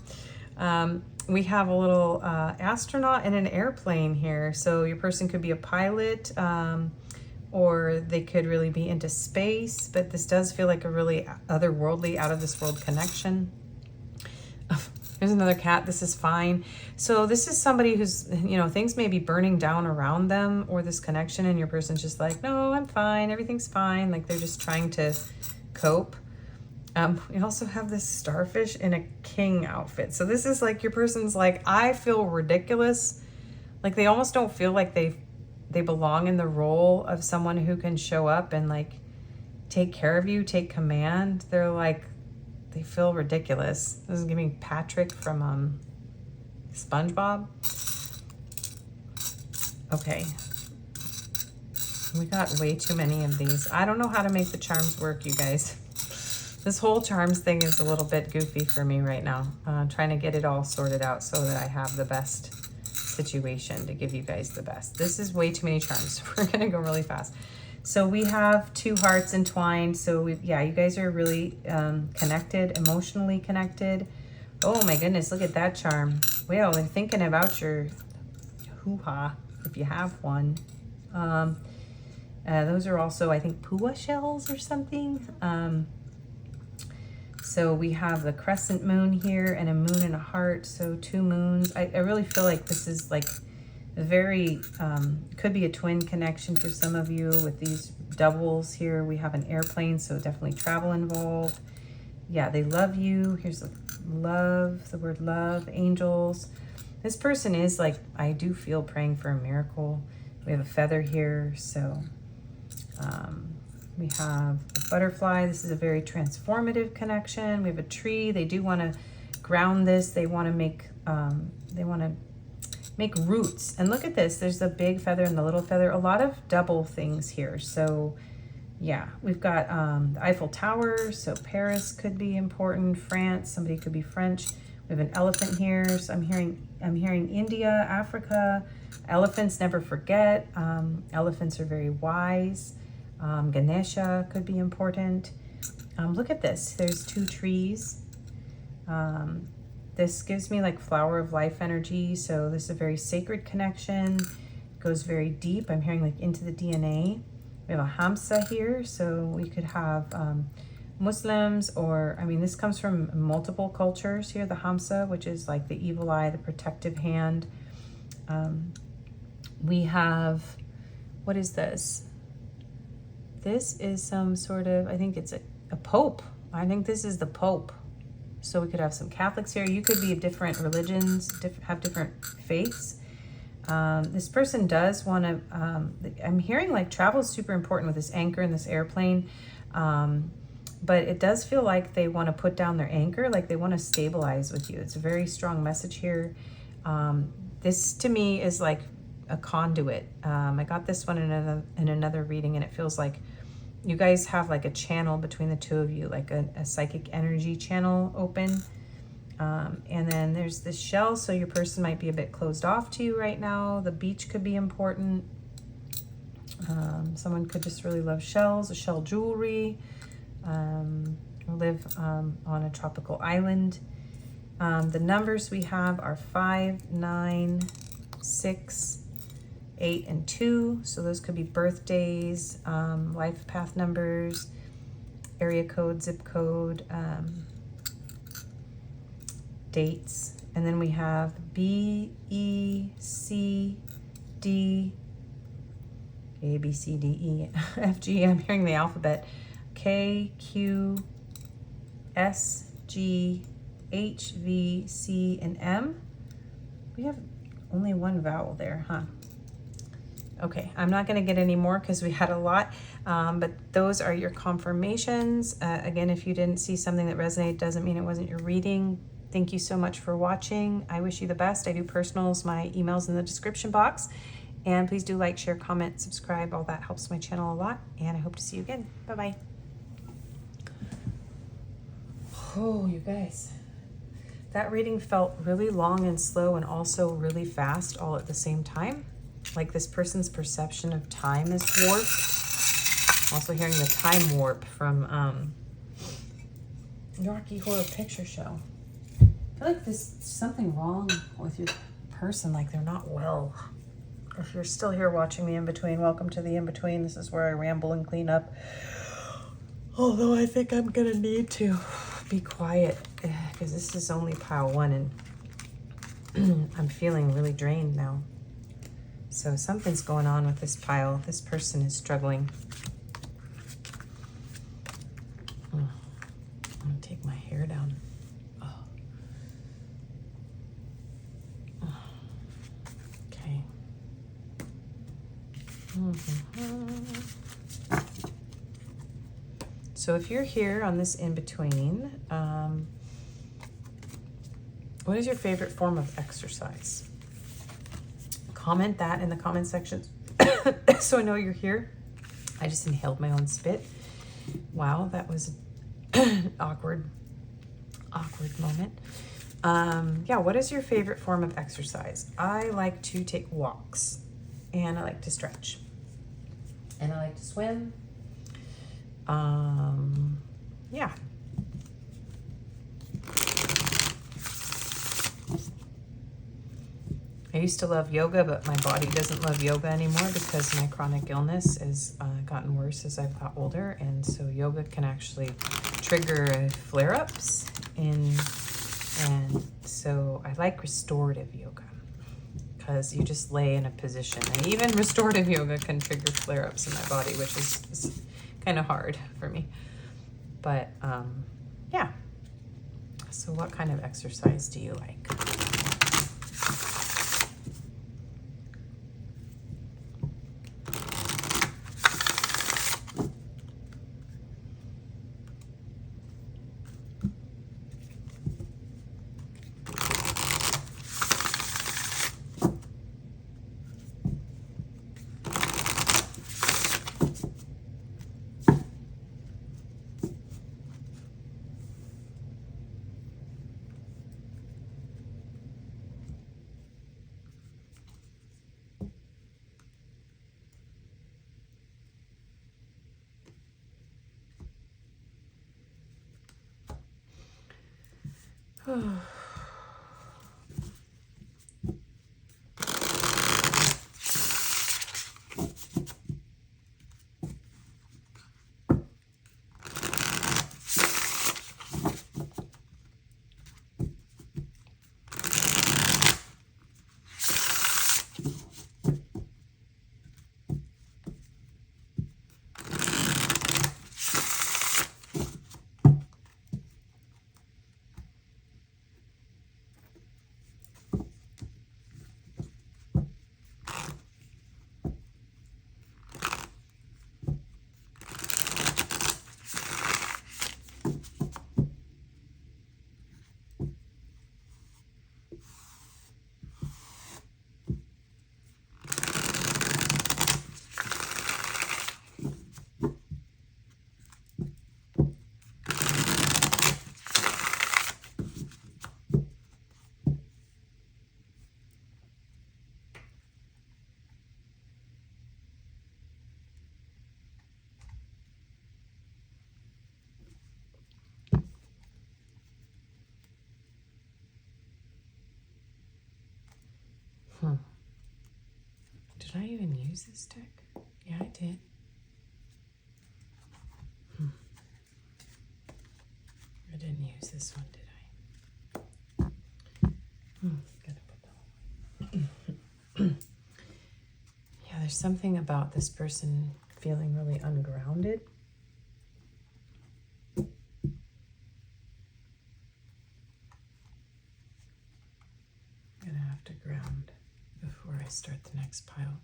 Speaker 1: We have a little astronaut in an airplane here. So your person could be a pilot, or they could really be into space. But this does feel like a really otherworldly, out of this world connection. There's another cat. This is fine. So this is somebody who's, things may be burning down around them, or this connection, and your person's just like, no, I'm fine. Everything's fine. Like they're just trying to cope. We also have this starfish in a king outfit. So this is like your person's like, I feel ridiculous. Like they almost don't feel like they belong in the role of someone who can show up and like take care of you, take command. They're like, they feel ridiculous. This is giving Patrick from SpongeBob. Okay. We got way too many of these. I don't know how to make the charms work, you guys. This whole charms thing is a little bit goofy for me right now. Trying to get it all sorted out so that I have the best situation to give you guys the best. This is way too many charms. We're going to go really fast. So we have 2 hearts entwined. So you guys are really connected, emotionally connected. Oh my goodness, look at that charm. Well, they're thinking about your hoo-ha, if you have one. Those are also, I think, pua shells or something. So we have the crescent moon here and a moon and a heart, so 2 moons. I really feel like this is like a very, could be a twin connection for some of you with these doubles here. We have an airplane, so definitely travel involved. Yeah, they love you. Here's the love, the word love, angels. This person is like, I do feel praying for a miracle. We have a feather here, so we have a butterfly. This is a very transformative connection. We have a tree. They do want to ground this. They want to make roots. And look at this. There's the big feather and the little feather. A lot of double things here. So yeah, we've got the Eiffel Tower. So Paris could be important. France. Somebody could be French. We have an elephant here. So I'm hearing India, Africa. Elephants never forget. Elephants are very wise. Ganesha could be important. Look at this. There's 2 trees. This gives me like flower of life energy. So this is a very sacred connection. It goes very deep. I'm hearing like into the DNA. We have a Hamsa here. So we could have Muslims, or, I mean, this comes from multiple cultures here. The Hamsa, which is like the evil eye, the protective hand. We have, what is this? This is some sort of, I think it's a pope. I think this is the pope. So we could have some Catholics here. You could be of different religions, have different faiths. This person does want to, I'm hearing like travel is super important with this anchor and this airplane. But it does feel like they want to put down their anchor, like they want to stabilize with you. It's a very strong message here. This to me is like a conduit. I got this one in another reading, and it feels like you guys have like a channel between the 2 of you, like a psychic energy channel open. And then there's this shell, so your person might be a bit closed off to you right now. The beach could be important. Someone could just really love shells, shell jewelry. Live on a tropical island. The numbers we have are 5, 9, 6, 8, and 2. So those could be birthdays, life path numbers, area code, zip code, dates. And then we have B, E, C, D, A, B, C, D, E, F, G. I'm hearing the alphabet. K, Q, S, G, H, V, C, and M. We have only one vowel there, huh? Okay, I'm not going to get any more because we had a lot, but those are your confirmations. Again, if you didn't see something that resonated, doesn't mean it wasn't your reading. Thank you so much for watching. I wish you the best. I do personals. My email's in the description box. And please do like, share, comment, subscribe. All that helps my channel a lot. And I hope to see you again. Bye-bye. Oh, you guys. That reading felt really long and slow and also really fast all at the same time. Like this person's perception of time is warped. Also hearing the time warp from Rocky Horror Picture Show. I feel like there's something wrong with your person, like they're not well. If you're still here watching the in-between, welcome to the in-between. This is where I ramble and clean up. Although I think I'm gonna need to be quiet because this is only pile 1 and I'm feeling really drained now. So something's going on with this pile. This person is struggling. I'm gonna take my hair down. Okay. So if you're here on this in-between, what is your favorite form of exercise? Comment that in the comment section so I know you're here. I just inhaled my own spit. Wow, that was an awkward moment. Yeah, what is your favorite form of exercise? I like to take walks, and I like to stretch, and I like to swim. Yeah. used to love yoga, but my body doesn't love yoga anymore because my chronic illness has gotten worse as I've got older. And so yoga can actually trigger flare-ups. And so I like restorative yoga because you just lay in a position. And even restorative yoga can trigger flare-ups in my body, which is kind of hard for me. But yeah. So what kind of exercise do you like? Did I even use this deck? Yeah, I did. I didn't use this one, did I? Gotta put that one. Yeah, there's something about this person feeling really ungrounded. I'm gonna have to ground before I start the next pile.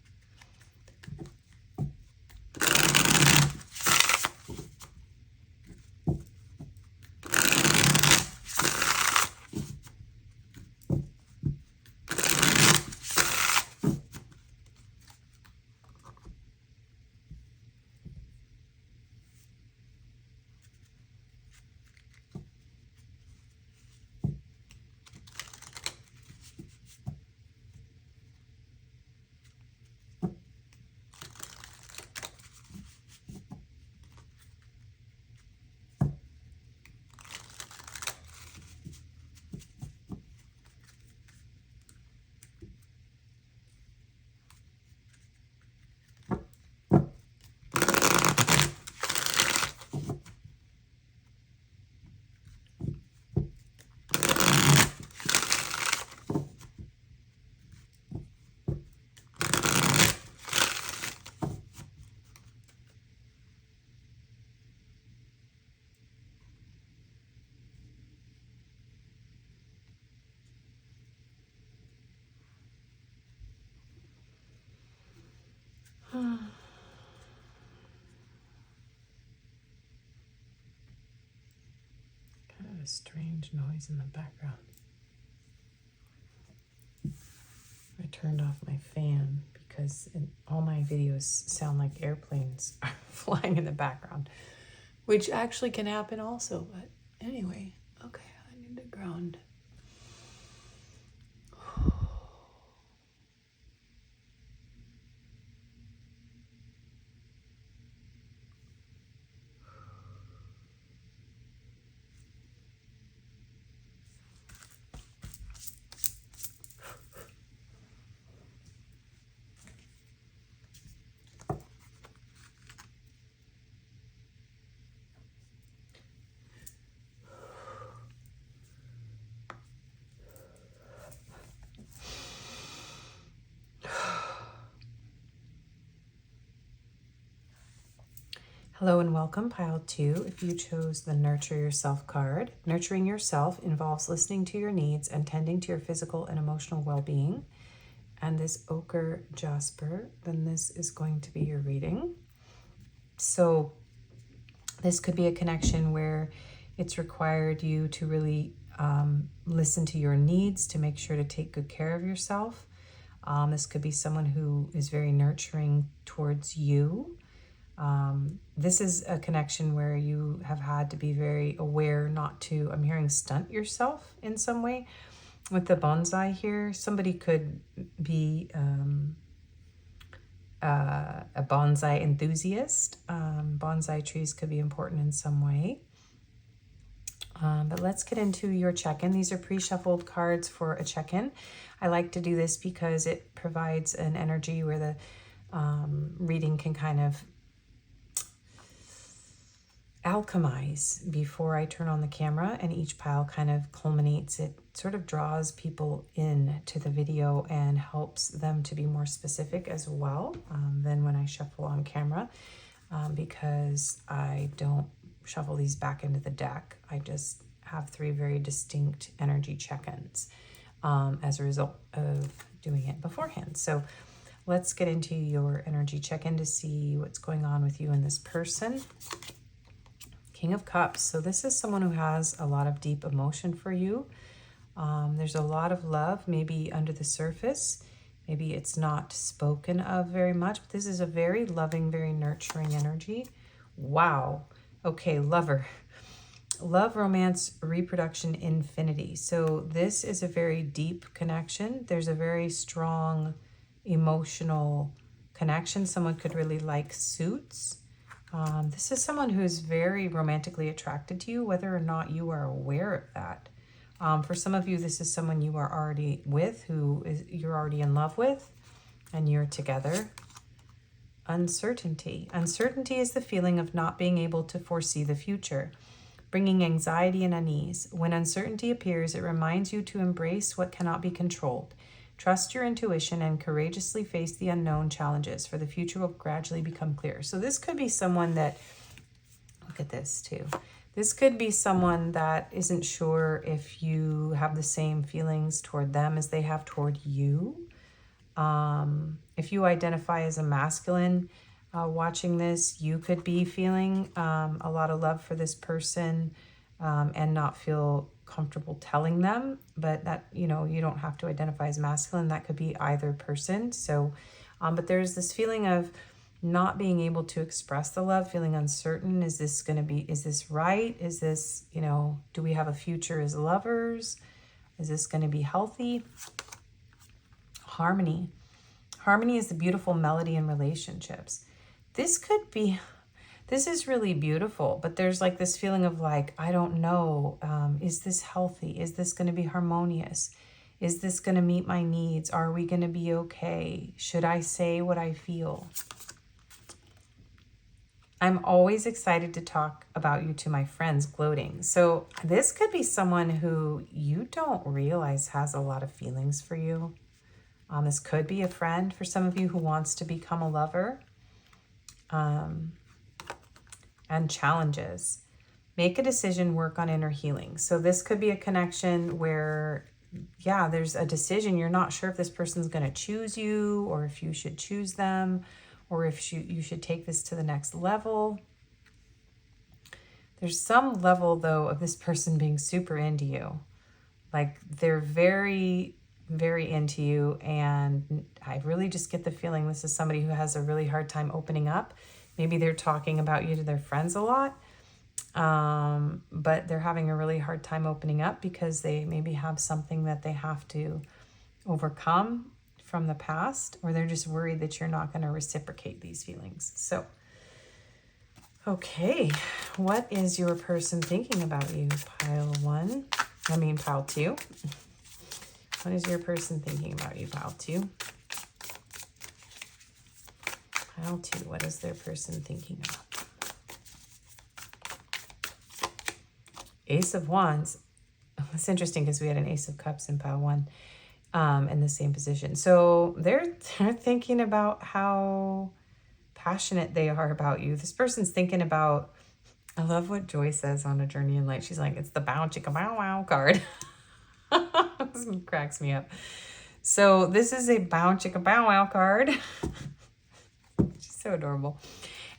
Speaker 1: Kind of a strange noise in the background. I turned off my fan because all my videos sound like airplanes are flying in the background, which actually can happen also. But anyway, okay, I need to ground. Hello and welcome, pile 2. If you chose the Nurture Yourself card, nurturing yourself involves listening to your needs and tending to your physical and emotional well-being. And this Ochre Jasper, then this is going to be your reading. So this could be a connection where it's required you to really listen to your needs to make sure to take good care of yourself. This could be someone who is very nurturing towards you. This is a connection where you have had to be very aware not to, I'm hearing, stunt yourself in some way. With the bonsai here, somebody could be a bonsai enthusiast. Bonsai trees could be important in some way. But let's get into your check-in. These are pre-shuffled cards for a check-in. I like to do this because it provides an energy where the reading can kind of alchemize before I turn on the camera, and each pile kind of culminates. It sort of draws people in to the video and helps them to be more specific as well than when I shuffle on camera, because I don't shuffle these back into the deck. I just have 3 very distinct energy check-ins as a result of doing it beforehand. So let's get into your energy check-in to see what's going on with you and this person. King of Cups. So this is someone who has a lot of deep emotion for you. There's a lot of love, maybe under the surface. Maybe it's not spoken of very much, but this is a very loving, very nurturing energy. Wow. Okay, lover. Love, romance, reproduction, infinity. So this is a very deep connection. There's a very strong emotional connection. Someone could really like suits. This is someone who's very romantically attracted to you, whether or not you are aware of that. For some of you, this is someone you are already with, you're already in love with, and you're together. Uncertainty. Uncertainty is the feeling of not being able to foresee the future, bringing anxiety and unease. When uncertainty appears, it reminds you to embrace what cannot be controlled. Trust your intuition and courageously face the unknown challenges, for the future will gradually become clear. So this could be someone that, look at this too. This could be someone that isn't sure if you have the same feelings toward them as they have toward you. If you identify as a masculine watching this, you could be feeling a lot of love for this person and not feel comfortable telling them, but that, you don't have to identify as masculine. That could be either person. So, but there's this feeling of not being able to express the love, feeling uncertain. Is this right? Is this, do we have a future as lovers? Is this going to be healthy? Harmony. Harmony is the beautiful melody in relationships. This is really beautiful, but there's like this feeling of like, I don't know, is this healthy? Is this going to be harmonious? Is this going to meet my needs? Are we going to be okay? Should I say what I feel? I'm always excited to talk about you to my friends, gloating. So this could be someone who you don't realize has a lot of feelings for you. This could be a friend for some of you who wants to become a lover. And challenges. Make a decision, work on inner healing. So this could be a connection where, yeah, there's a decision. You're not sure if this person's going to choose you or if you should choose them or if you should take this to the next level. There's some level, though, of this person being super into you. Like they're very, very into you. And I really just get the feeling this is somebody who has a really hard time opening up. Maybe they're talking about you to their friends a lot, but they're having a really hard time opening up because they maybe have something that they have to overcome from the past, or they're just worried that you're not going to reciprocate these feelings. So, okay, what is your person thinking about you? Pile 2. What is your person thinking about you? Pile 2. Pile 2, what is their person thinking about? Ace of Wands. It's interesting because we had an Ace of Cups in pile 1 in the same position. So they're thinking about how passionate they are about you. This person's thinking about, I love what Joy says on A Journey in Light. She's like, it's the bow chicka bow wow card. This cracks me up. So this is a bow chicka bow wow card. She's so adorable.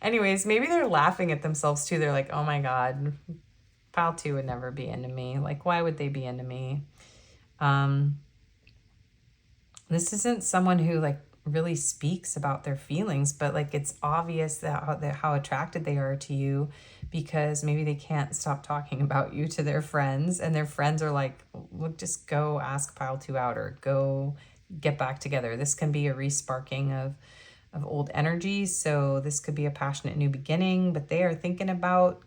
Speaker 1: Anyways, maybe they're laughing at themselves too. They're like, oh my God, pile 2 would never be into me. Like, why would they be into me? This isn't someone who like really speaks about their feelings, but like it's obvious that how attracted they are to you, because maybe they can't stop talking about you to their friends, and their friends are like, look, just go ask pile 2 out, or go get back together. This can be a resparking of old energy. So this could be a passionate new beginning, but they are thinking about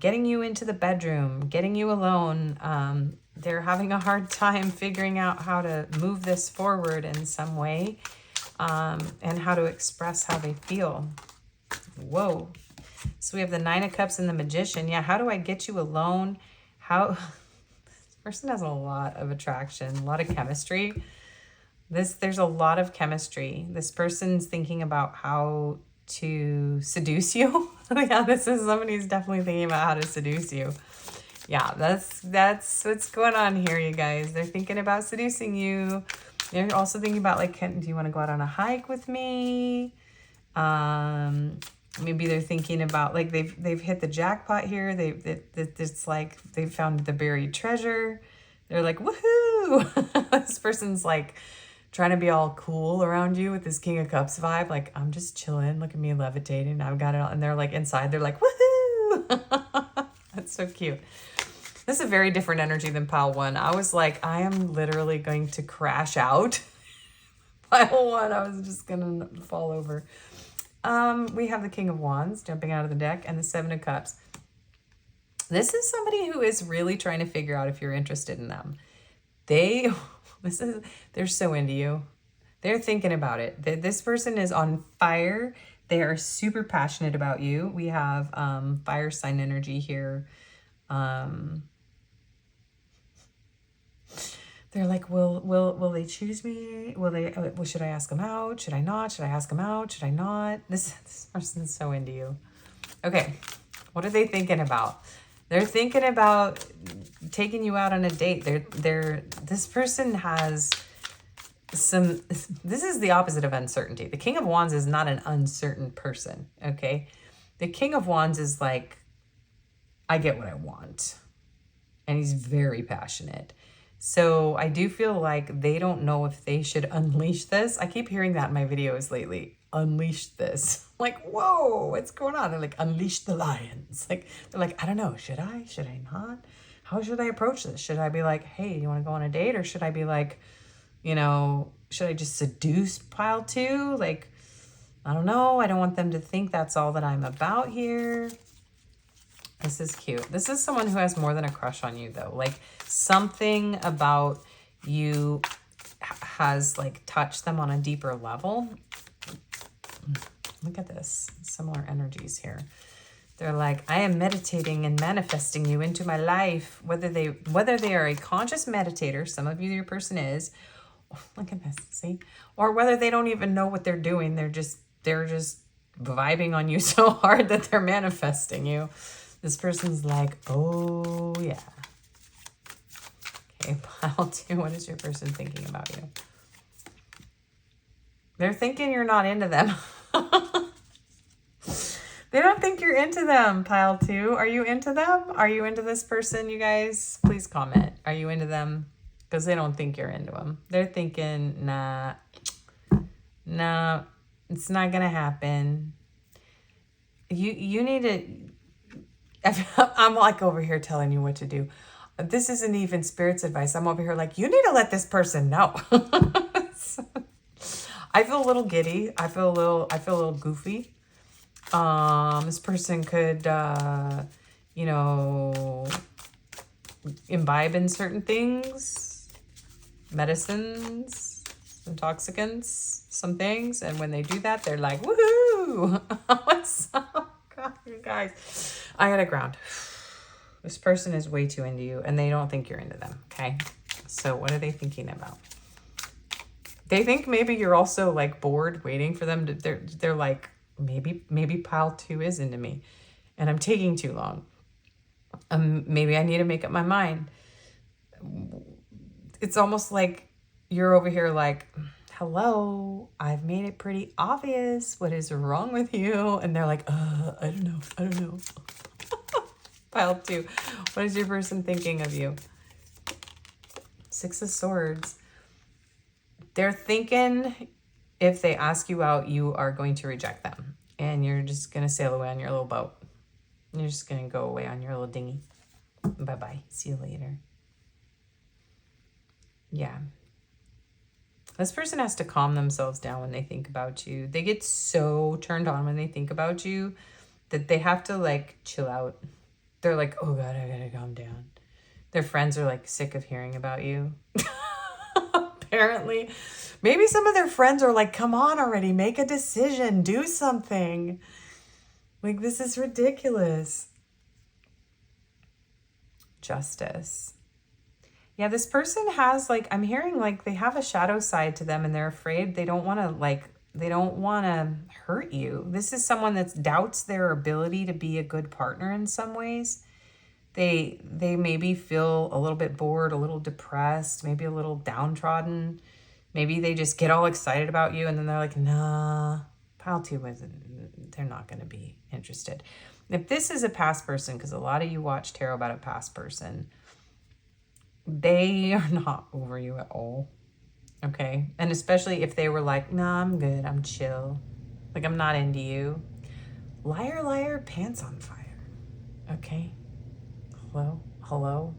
Speaker 1: getting you into the bedroom, getting you alone. They're having a hard time figuring out how to move this forward in some way, and how to express how they feel. Whoa. So we have the 9 of Cups and the Magician. Yeah, how do I get you alone? This person has a lot of attraction, a lot of chemistry. There's a lot of chemistry. This person's thinking about how to seduce you. Yeah, this is somebody who's definitely thinking about how to seduce you. Yeah, that's what's going on here, you guys. They're thinking about seducing you. They're also thinking about like, do you want to go out on a hike with me? Maybe they're thinking about like they've hit the jackpot here. It's like they found the buried treasure. They're like, woohoo! This person's like trying to be all cool around you with this King of Cups vibe. Like, I'm just chilling. Look at me levitating. I've got it all. And they're like inside. They're like, woohoo! That's so cute. This is a very different energy than pile 1. I was like, I am literally going to crash out. Pile 1, I was just going to fall over. We have the King of Wands jumping out of the deck, and the 7 of Cups. This is somebody who is really trying to figure out if you're interested in them. They're so into you. They're thinking about it. This person is on fire. They are super passionate about you. We have fire sign energy here. They're like, will they choose me? Should I ask them out? Should I not? Should I ask them out? Should I not? This person's so into you. Okay, what are they thinking about? They're thinking about taking you out on a date. This person has this is the opposite of uncertainty. The King of Wands is not an uncertain person, okay? The King of Wands is like, I get what I want. And he's very passionate. So I do feel like they don't know if they should unleash this. I keep hearing that in my videos lately. Unleash this. Like, whoa, what's going on? They're like, unleash the lions. Like, they're like, I don't know. Should I? Should I not? How should I approach this? Should I be like, hey, you want to go on a date? Or should I be like, you know, should I just seduce pile 2? Like, I don't know. I don't want them to think that's all that I'm about here. This is cute. This is someone who has more than a crush on you, though. Like, something about you has, like, touched them on a deeper level. Look at this. Similar energies here. They're like, I am meditating and manifesting you into my life. Whether they are a conscious meditator, some of you, your person is. Oh, look at this, see? Or whether they don't even know what they're doing. They're just vibing on you so hard that they're manifesting you. This person's like, oh, yeah. Okay, pile 2, what is your person thinking about you? They're thinking you're not into them. They don't think you're into them, pile 2. Are you into them? Are you into this person, you guys? Please comment. Are you into them? Because they don't think you're into them. They're thinking, nah, it's not going to happen. You need to... I'm like over here telling you what to do. This isn't even spirit's advice. I'm over here like, you need to let this person know. I feel a little giddy. I feel a little goofy. This person could, you know, imbibe in certain things, medicines, intoxicants, some things. And when they do that, they're like, woohoo! What's up? God, you guys, I gotta ground. This person is way too into you, and they don't think you're into them, okay? So what are they thinking about? They think maybe you're also like bored waiting for them to, they're like, maybe pile 2 is into me and I'm taking too long. Maybe I need to make up my mind. It's almost like you're over here like, hello, I've made it pretty obvious. What is wrong with you? And they're like, I don't know. Pile 2. What is your person thinking of you? 6 of Swords. They're thinking if they ask you out, you are going to reject them. And you're just going to sail away on your little boat. You're just going to go away on your little dinghy. Bye-bye. See you later. Yeah. This person has to calm themselves down when they think about you. They get so turned on when they think about you that they have to like chill out. They're like, oh God, I gotta calm down. Their friends are like sick of hearing about you. Apparently. Maybe some of their friends are like, come on already, make a decision, do something. Like, this is ridiculous. Justice. Yeah, this person has like, I'm hearing like they have a shadow side to them and they're afraid they don't want to hurt you. This is someone that doubts their ability to be a good partner in some ways. They maybe feel a little bit bored, a little depressed, maybe a little downtrodden. Maybe they just get all excited about you and then they're like, nah, pile 2 isn't, they're not going to be interested. If this is a past person, because a lot of you watch tarot about a past person, they are not over you at all. Okay. And especially if they were like, nah, I'm good. I'm chill. Like, I'm not into you. Liar, liar, pants on fire. Okay. Hello.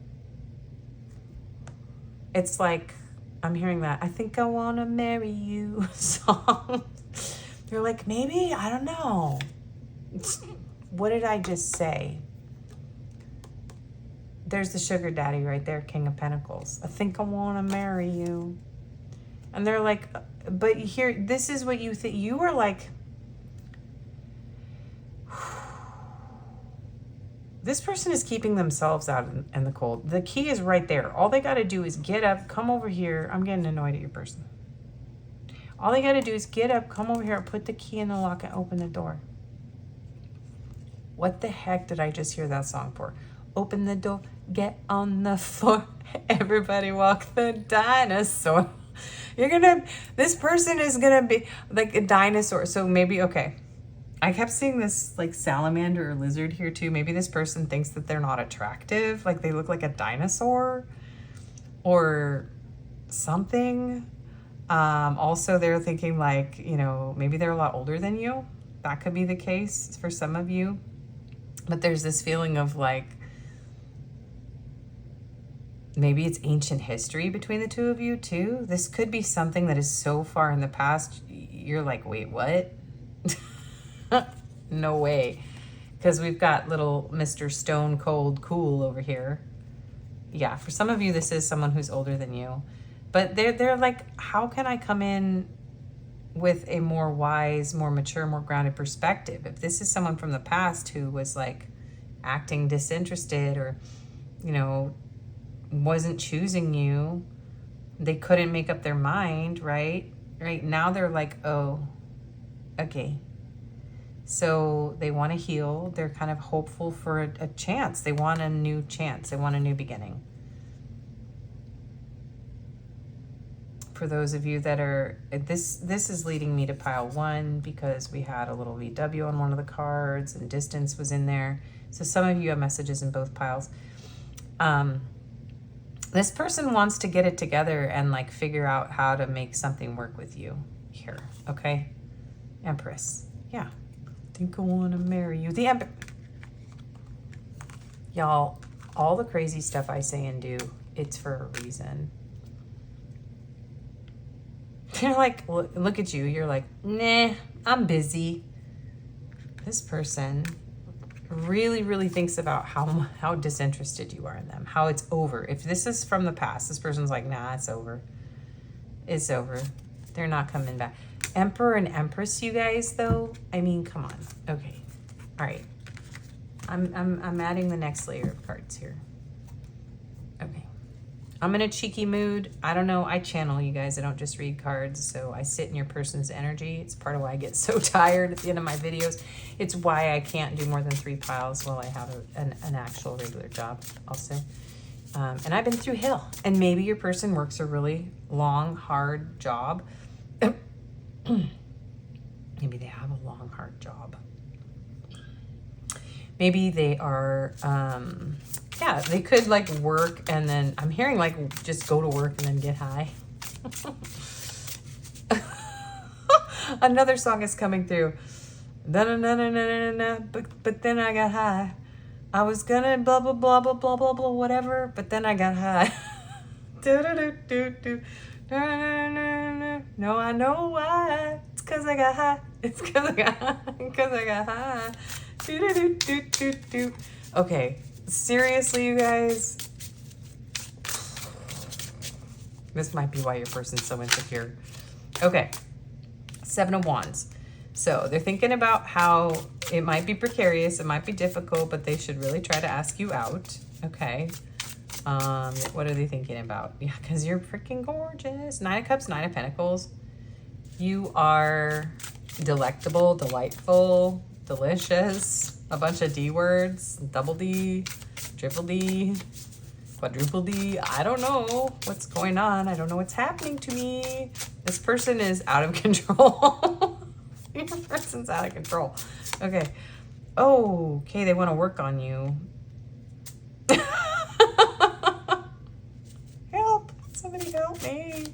Speaker 1: It's like, I'm hearing that I think I want to marry you song. They're like, maybe, I don't know. What did I just say? There's the sugar daddy right there, King of Pentacles. I think I want to marry you. And they're like, but here, this is what you think. You were like, this person is keeping themselves out in the cold. The key is right there. All they got to do is get up, come over here. I'm getting annoyed at your person. All they got to do is get up, come over here, put the key in the lock and open the door. What the heck did I just hear that song for? Open the door, get on the floor. Everybody walk the dinosaur. This person is going to be like a dinosaur. So maybe, okay. I kept seeing this like salamander or lizard here too. Maybe this person thinks that they're not attractive. Like they look like a dinosaur or something. Also, they're thinking like, maybe they're a lot older than you. That could be the case for some of you. But there's this feeling of like, maybe it's ancient history between the two of you too. This could be something that is so far in the past. You're like, wait, what? No way. Because we've got little Mr. Stone Cold Cool over here. Yeah, for some of you, this is someone who's older than you. But they're like, how can I come in with a more wise, more mature, more grounded perspective? If this is someone from the past who was like acting disinterested or, wasn't choosing you, they couldn't make up their mind, right? Right now they're like, oh, okay. So they want to heal. They're kind of hopeful for a chance. They want a new chance. They want a new beginning. For those of you that are, this is leading me to pile 1 because we had a little VW on one of the cards and distance was in there. So some of you have messages in both piles. This person wants to get it together and like figure out how to make something work with you here. Okay. Empress. Yeah. Think I want to marry you. The Empress. Y'all, all the crazy stuff I say and do, it's for a reason. You're like, look at you. You're like, nah, I'm busy. This person really, really thinks about how disinterested you are in them, how it's over. If this is from the past, this person's like, nah, it's over. It's over. They're not coming back. Emperor and Empress, you guys, though. I mean, come on. Okay. All right. I'm adding the next layer of cards here. Okay. I'm in a cheeky mood. I don't know. I channel, you guys. I don't just read cards. So I sit in your person's energy. It's part of why I get so tired at the end of my videos. It's why I can't do more than 3 piles while I have an actual regular job also. And I've been through hell. And maybe your person works a really long, hard job. Maybe they have a long, hard job. Maybe they are... yeah, they could like work and then I'm hearing like just go to work and then get high. Another song is coming through. But then I got high. I was gonna blah blah blah blah blah blah blah whatever, but then I got high. No, I know why. It's cause I got high. It's cause I got high. Cause I got high. Okay. Seriously, you guys, this might be why your person's so insecure. Okay, 7 of Wands. So they're thinking about how it might be precarious, it might be difficult, but they should really try to ask you out. Okay. What are they thinking about? Yeah, because you're freaking gorgeous. 9 of Cups, 9 of Pentacles. You are delectable, delightful, delicious. A bunch of D words, double D, triple D, quadruple D. I don't know what's going on. I don't know what's happening to me. This person is out of control. Your person's out of control. Okay. Oh, okay. They want to work on you. Help. Somebody help me.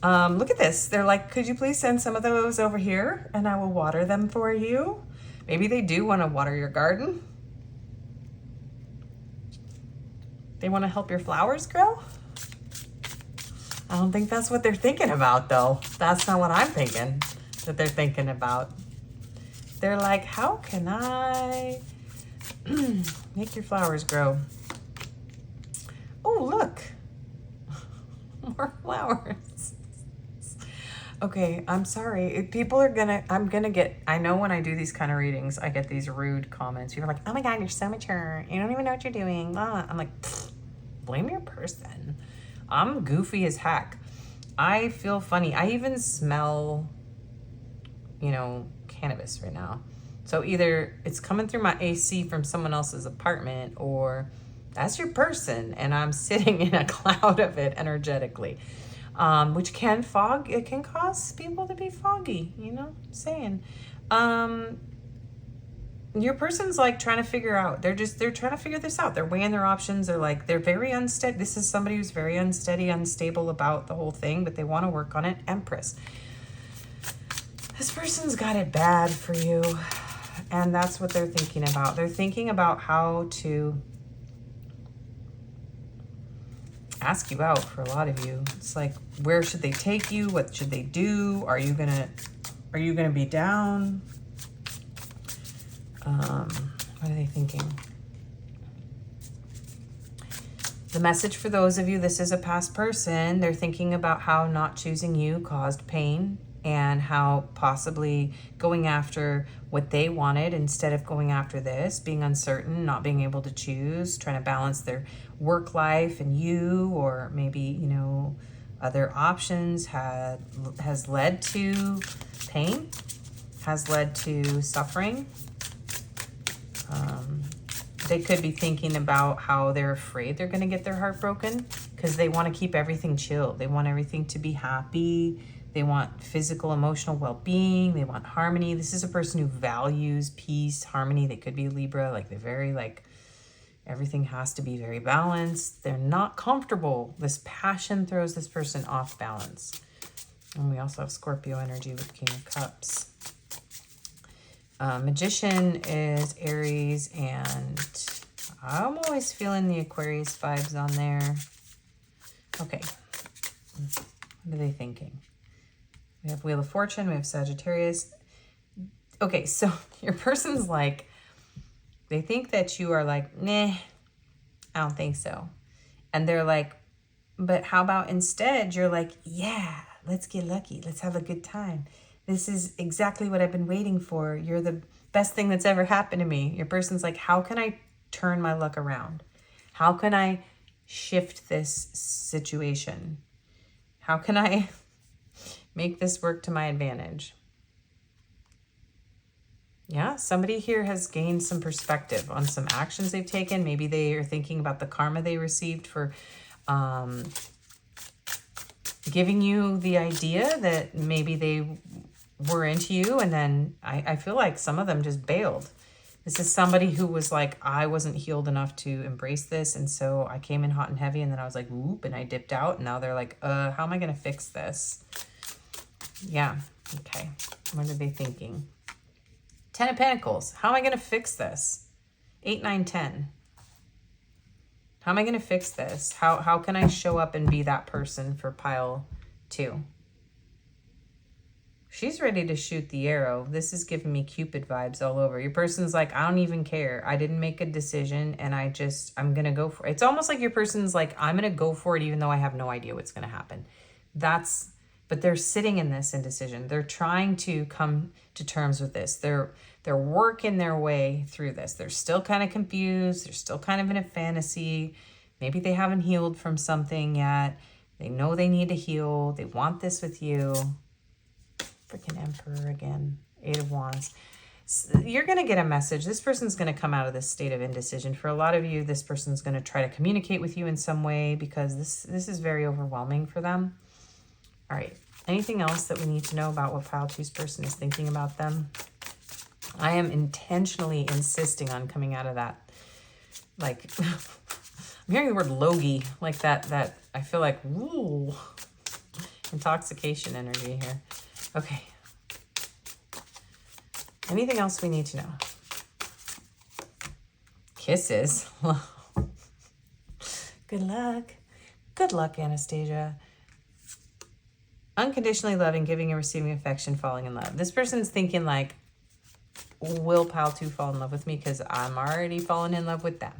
Speaker 1: Look at this. They're like, could you please send some of those over here and I will water them for you? Maybe they do want to water your garden. They want to help your flowers grow. I don't think that's what they're thinking about, though. That's not what I'm thinking that they're thinking about. They're like, how can I make your flowers grow? Oh, look. More flowers. Okay, I'm sorry. If people are I'm gonna get, I know when I do these kind of readings, I get these rude comments. You're like, oh my God, you're so mature. You don't even know what you're doing. I'm like, blame your person. I'm goofy as heck. I feel funny. I even smell, you know, cannabis right now. So either it's coming through my AC from someone else's apartment or that's your person and I'm sitting in a cloud of it energetically. Which can fog, it can cause people to be foggy, you know what I'm saying? Your person's like trying to figure out, they're trying to figure this out. They're weighing their options. They're very unsteady. This is somebody who's very unsteady, unstable about the whole thing, but they want to work on it. Empress. This person's got it bad for you. And that's what they're thinking about. They're thinking about how to ask you out for a lot of you. It's like, where should they take you? What should they do? Are you gonna be down? What are they thinking? The message for those of you, this is a past person. They're thinking about how not choosing you caused pain and how possibly going after what they wanted instead of going after this, being uncertain, not being able to choose, trying to balance their work life and you, or maybe, you know, other options has led to pain, has led to suffering. They could be thinking about how they're afraid they're going to get their heart broken because they want to keep everything chill. They want everything to be happy. They want physical, emotional well-being. They want harmony. This is a person who values peace, harmony. They could be Libra. Like they're very like, everything has to be very balanced. They're not comfortable. This passion throws this person off balance. And we also have Scorpio energy with King of Cups. Magician is Aries, and I'm always feeling the Aquarius vibes on there. Okay. What are they thinking? We have Wheel of Fortune. We have Sagittarius. Okay, so your person's like, they think that you are like, nah, I don't think so. And they're like, but how about instead you're like, yeah, let's get lucky. Let's have a good time. This is exactly what I've been waiting for. You're the best thing that's ever happened to me. Your person's like, how can I turn my luck around? How can I shift this situation? How can I make this work to my advantage? Yeah, somebody here has gained some perspective on some actions they've taken. Maybe they are thinking about the karma they received for giving you the idea that maybe they were into you, and then I feel like some of them just bailed. This is somebody who was like, I wasn't healed enough to embrace this, and so I came in hot and heavy, and then I was like, whoop, and I dipped out, and now they're like, how am I going to fix this? Yeah, okay. What are they thinking? 10 of Pentacles. How am I going to fix this? 8, 9, 10. How am I going to fix this? How can I show up and be that person for pile 2? She's ready to shoot the arrow. This is giving me Cupid vibes all over. Your person's like, I don't even care. I didn't make a decision, and I'm going to go for it. It's almost like your person's like, I'm going to go for it even though I have no idea what's going to happen. But they're sitting in this indecision. They're trying to come to terms with this. They're working their way through this. They're still kind of confused. They're still kind of in a fantasy. Maybe they haven't healed from something yet. They know they need to heal. They want this with you. Freaking Emperor again. 8 of Wands. So you're going to get a message. This person's going to come out of this state of indecision. For a lot of you, this person's going to try to communicate with you in some way because this is very overwhelming for them. All right. Anything else that we need to know about what pile 2's person is thinking about them? I am intentionally insisting on coming out of that. Like, I'm hearing the word logie, like that I feel like, ooh, intoxication energy here. Okay. Anything else we need to know? Kisses. Good luck. Good luck, Anastasia. Unconditionally loving, giving and receiving affection, falling in love. This person's thinking like, will pile 2 fall in love with me? Because I'm already falling in love with them.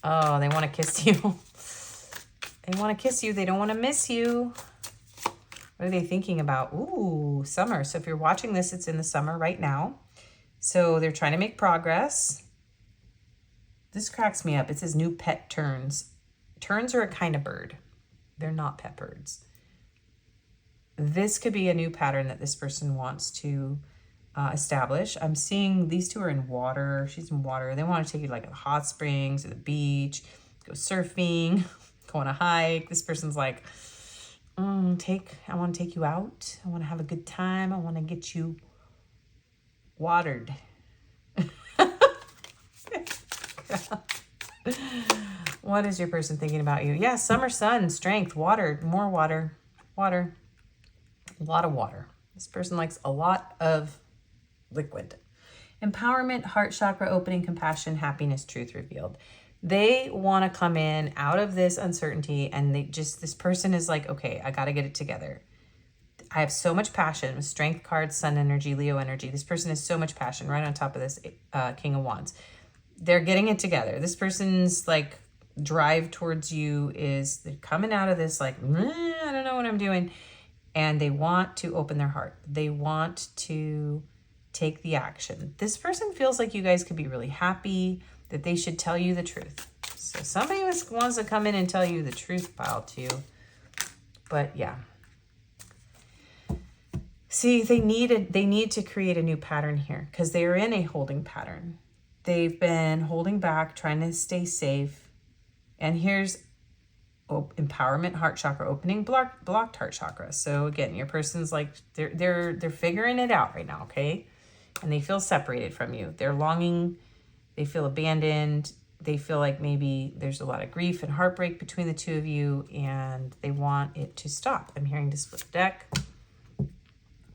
Speaker 1: Oh, they want to kiss you. They want to kiss you. They don't want to miss you. What are they thinking about? Ooh, summer. So if you're watching this, it's in the summer right now. So they're trying to make progress. This cracks me up. It says new pet terns. Terns are a kind of bird. They're not pet birds. This could be a new pattern that this person wants to establish. I'm seeing these 2 are in water. She's in water. They want to take you like the hot springs or the beach, go surfing, go on a hike. This person's like, I want to take you out. I want to have a good time. I want to get you watered. What is your person thinking about you? Yeah, summer sun, strength, water, more water, water, a lot of water. This person likes a lot of liquid. Empowerment, heart chakra opening, compassion, happiness, truth revealed. They want to come in out of this uncertainty, and this person is like, okay, I got to get it together. I have so much passion. Strength card, sun energy, Leo energy. This person has so much passion right on top of this King of Wands. They're getting it together. This person's like drive towards you is they're coming out of this like, I don't know what I'm doing. And they want to open their heart. They want to take the action. This person feels like you guys could be really happy, that they should tell you the truth. So somebody wants to come in and tell you the truth, pile 2. But yeah. See, they need to create a new pattern here because they are in a holding pattern. They've been holding back, trying to stay safe. And here's empowerment, heart chakra opening, blocked heart chakra. So again, your person's like, they're figuring it out right now, okay? And they feel separated from you. They're longing, they feel abandoned. They feel like maybe there's a lot of grief and heartbreak between the 2 of you, and they want it to stop. I'm hearing to split the deck.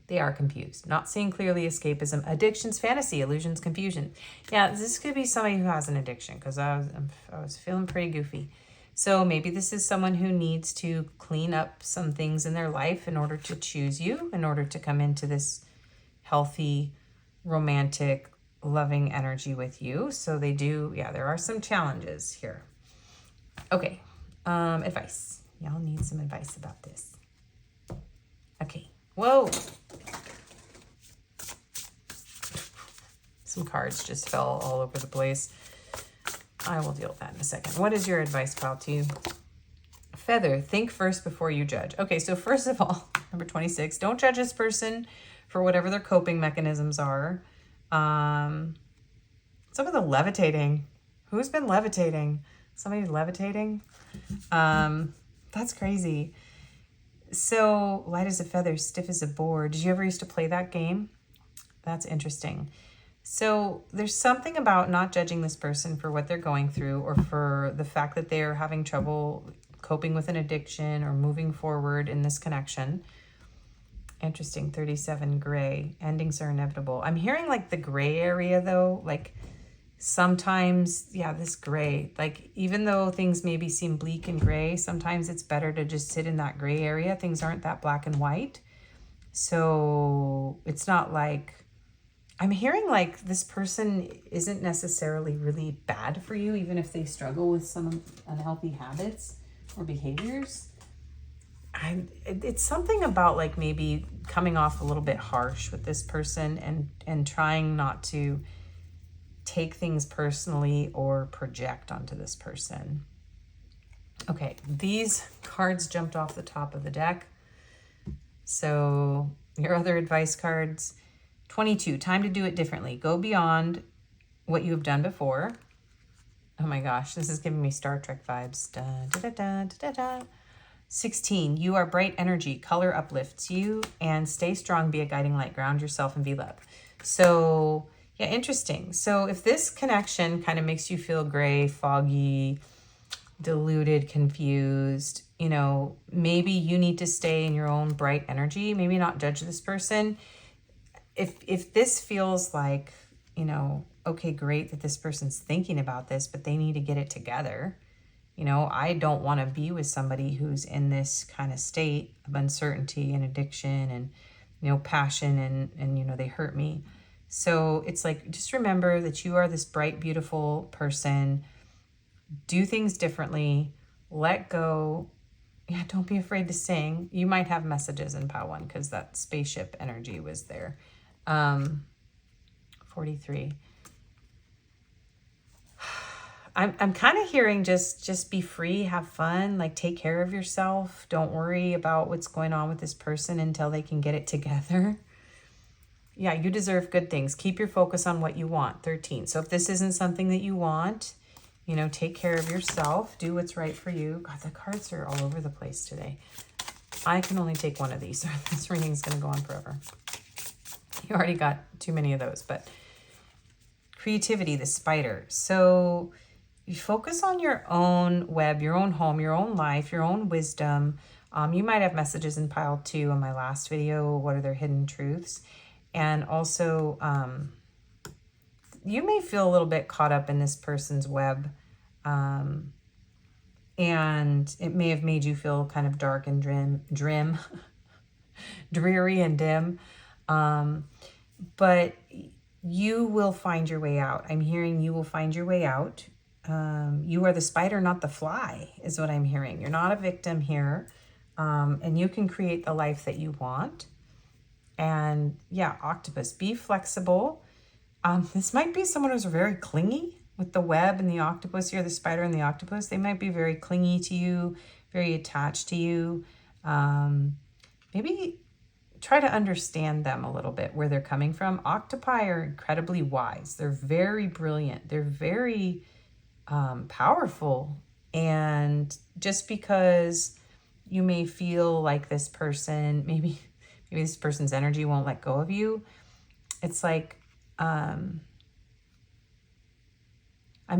Speaker 1: They are confused. Not seeing clearly, escapism, addictions, fantasy, illusions, confusion. Yeah, this could be somebody who has an addiction because I was feeling pretty goofy. So maybe this is someone who needs to clean up some things in their life in order to choose you, in order to come into this healthy, romantic, loving energy with you. So they do, yeah, there are some challenges here. Okay, advice. Y'all need some advice about this. Okay, whoa. Some cards just fell all over the place. I will deal with that in a second. What is your advice, pile, to you? Feather, think first before you judge. Okay, so first of all, number 26, don't judge this person for whatever their coping mechanisms are. Some of the levitating. Who's been levitating? Somebody levitating? That's crazy. So light as a feather, stiff as a board. Did you ever used to play that game? That's interesting. So there's something about not judging this person for what they're going through, or for the fact that they're having trouble coping with an addiction or moving forward in this connection. Interesting. 37, gray. Endings are inevitable. I'm hearing like the gray area though, like sometimes, yeah, this gray, like even though things maybe seem bleak and gray, sometimes it's better to just sit in that gray area. Things aren't that black and white. So it's not like, I'm hearing like this person isn't necessarily really bad for you, even if they struggle with some unhealthy habits or behaviors. It's something about like maybe coming off a little bit harsh with this person and trying not to take things personally or project onto this person. Okay, these cards jumped off the top of the deck. So your other advice cards, 22, time to do it differently. Go beyond what you have done before. Oh my gosh, this is giving me Star Trek vibes. Da, da, da, da, da, da. 16, you are bright energy. Color uplifts you, and stay strong, be a guiding light. Ground yourself and be love. So yeah, interesting. So if this connection kind of makes you feel gray, foggy, deluded, confused, you know, maybe you need to stay in your own bright energy, maybe not judge this person. If this feels like, you know, okay, great that this person's thinking about this, but they need to get it together. You know, I don't want to be with somebody who's in this kind of state of uncertainty and addiction and, you know, passion and you know, they hurt me. So it's like, just remember that you are this bright, beautiful person. Do things differently. Let go. Yeah, don't be afraid to sing. You might have messages in pile 1 because that spaceship energy was there. 43. I'm kind of hearing just be free, have fun, like take care of yourself. Don't worry about what's going on with this person until they can get it together. Yeah, you deserve good things. Keep your focus on what you want. 13. So if this isn't something that you want, you know, take care of yourself. Do what's right for you. God, the cards are all over the place today. I can only take one of these. This reading's going to go on forever. You already got too many of those, but creativity, the spider. So you focus on your own web, your own home, your own life, your own wisdom. You might have messages in pile 2 in my last video. What are their hidden truths? And also, you may feel a little bit caught up in this person's web. And it may have made you feel kind of dark and dreary and dim. But you will find your way out. I'm hearing you will find your way out. You are the spider, not the fly, is what I'm hearing. You're not a victim here. And you can create the life that you want. And yeah, octopus, be flexible. This might be someone who's very clingy with the web and the octopus here, the spider and the octopus. They might be very clingy to you, very attached to you. Maybe try to understand them a little bit, where they're coming from. Octopi are incredibly wise. They're very brilliant. They're very powerful. And just because you may feel like this person, maybe this person's energy won't let go of you, it's like, I'm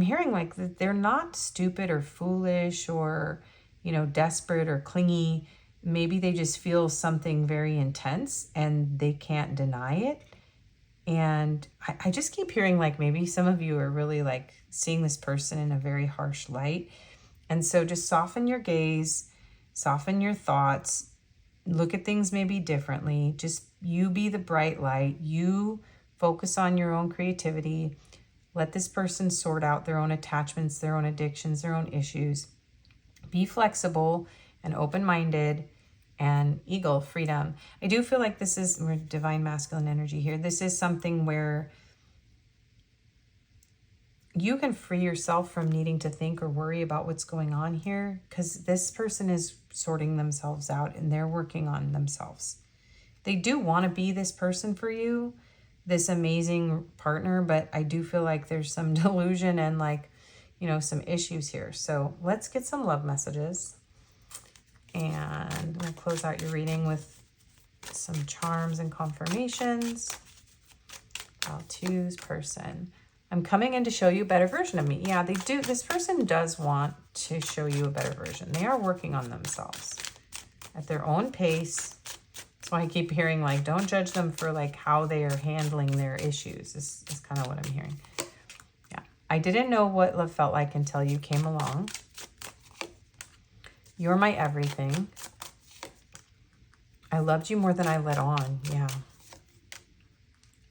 Speaker 1: hearing like that they're not stupid or foolish or, you know, desperate or clingy. Maybe they just feel something very intense and they can't deny it. And I just keep hearing like maybe some of you are really like seeing this person in a very harsh light. And so just soften your gaze, soften your thoughts, look at things maybe differently. Just you be the bright light. You focus on your own creativity. Let this person sort out their own attachments, their own addictions, their own issues. Be flexible and open-minded. And eagle, freedom. I do feel like this is, we're divine masculine energy here. This is something where you can free yourself from needing to think or worry about what's going on here, because this person is sorting themselves out and they're working on themselves. They do want to be this person for you, this amazing partner, but I do feel like there's some delusion and like, you know, some issues here. So let's get some love messages. And we'll close out your reading with some charms and confirmations. Pile 2's person. I'm coming in to show you a better version of me. Yeah, they do. This person does want to show you a better version. They are working on themselves at their own pace. That's why I keep hearing, like, don't judge them for, like, how they are handling their issues. This is kind of what I'm hearing. Yeah. I didn't know what love felt like until you came along. You're my everything. I loved you more than I let on. Yeah.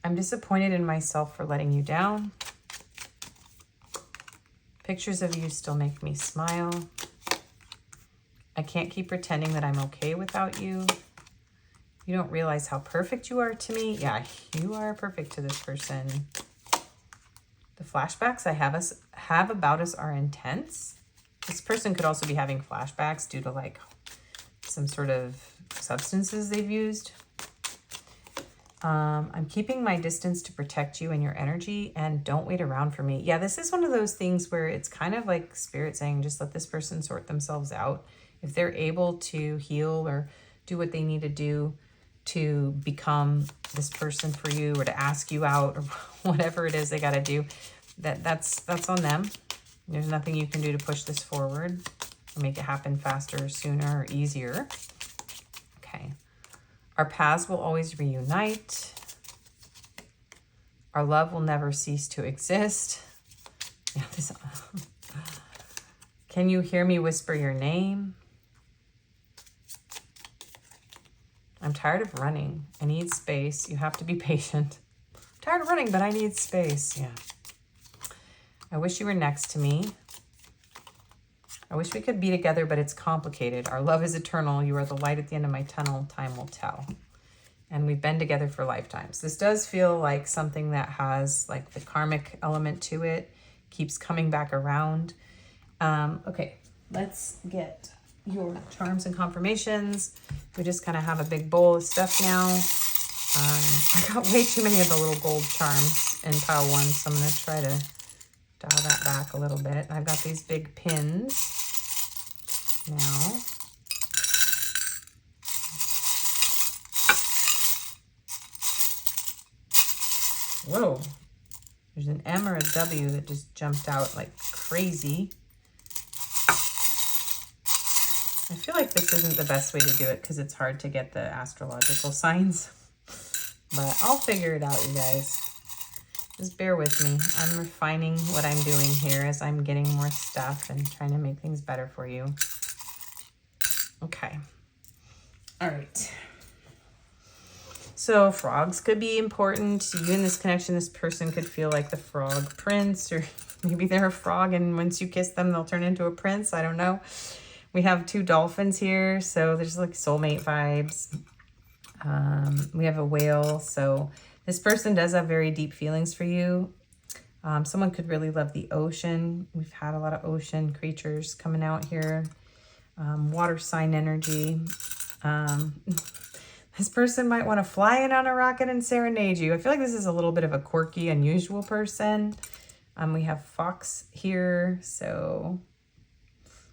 Speaker 1: I'm disappointed in myself for letting you down. Pictures of you still make me smile. I can't keep pretending that I'm okay without you. You don't realize how perfect you are to me. Yeah, you are perfect to this person. The flashbacks I have about us are intense. This person could also be having flashbacks due to like some sort of substances they've used. I'm keeping my distance to protect you and your energy, and don't wait around for me. Yeah, this is one of those things where it's kind of like spirit saying, just let this person sort themselves out. If they're able to heal or do what they need to do to become this person for you, or to ask you out, or whatever it is they got to do, that's on them. There's nothing you can do to push this forward or make it happen faster, sooner, or easier. Okay. Our paths will always reunite. Our love will never cease to exist. Yeah, this, can you hear me whisper your name? I'm tired of running. I need space. You have to be patient. I'm tired of running, but I need space. Yeah. I wish you were next to me. I wish we could be together, but it's complicated. Our love is eternal. You are the light at the end of my tunnel. Time will tell. And we've been together for lifetimes. This does feel like something that has like the karmic element to it. Keeps coming back around. Okay, let's get your charms and confirmations. We just kind of have a big bowl of stuff now. I got way too many of the little gold charms in pile 1, so I'm going to try to dial that back a little bit. I've got these big pins now. Whoa. There's an M or a W that just jumped out like crazy. I feel like this isn't the best way to do it because it's hard to get the astrological signs. But I'll figure it out, you guys. Just bear with me. I'm refining what I'm doing here as I'm getting more stuff and trying to make things better for you. Okay. All right. So frogs could be important to you in this connection. This person could feel like the frog prince, or maybe they're a frog and once you kiss them, they'll turn into a prince. I don't know. We have 2 dolphins here, so there's like soulmate vibes. We have a whale, so this person does have very deep feelings for you. Someone could really love the ocean. We've had a lot of ocean creatures coming out here. Water sign energy. This person might want to fly in on a rocket and serenade you. I feel like this is a little bit of a quirky, unusual person. We have fox here, so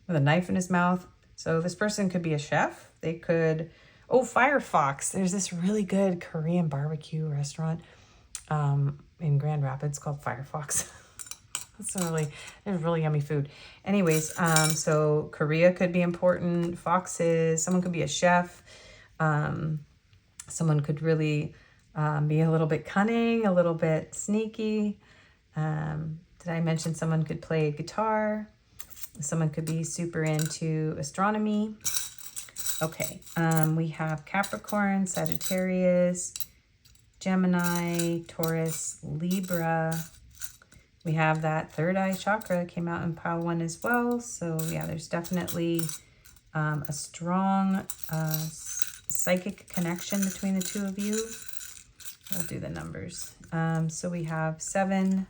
Speaker 1: with a knife in his mouth. So this person could be a chef. They could, oh, Firefox. There's this really good Korean barbecue restaurant in Grand Rapids called Firefox. There's really yummy food. Anyways, so Korea could be important. Foxes, someone could be a chef. Someone could really be a little bit cunning, a little bit sneaky. Did I mention someone could play guitar? Someone could be super into astronomy. Okay, we have Capricorn, Sagittarius, Gemini, Taurus, Libra. We have that third eye chakra came out in pile 1 as well. So yeah, there's definitely a strong psychic connection between the 2 of you. I'll do the numbers. So we have 7,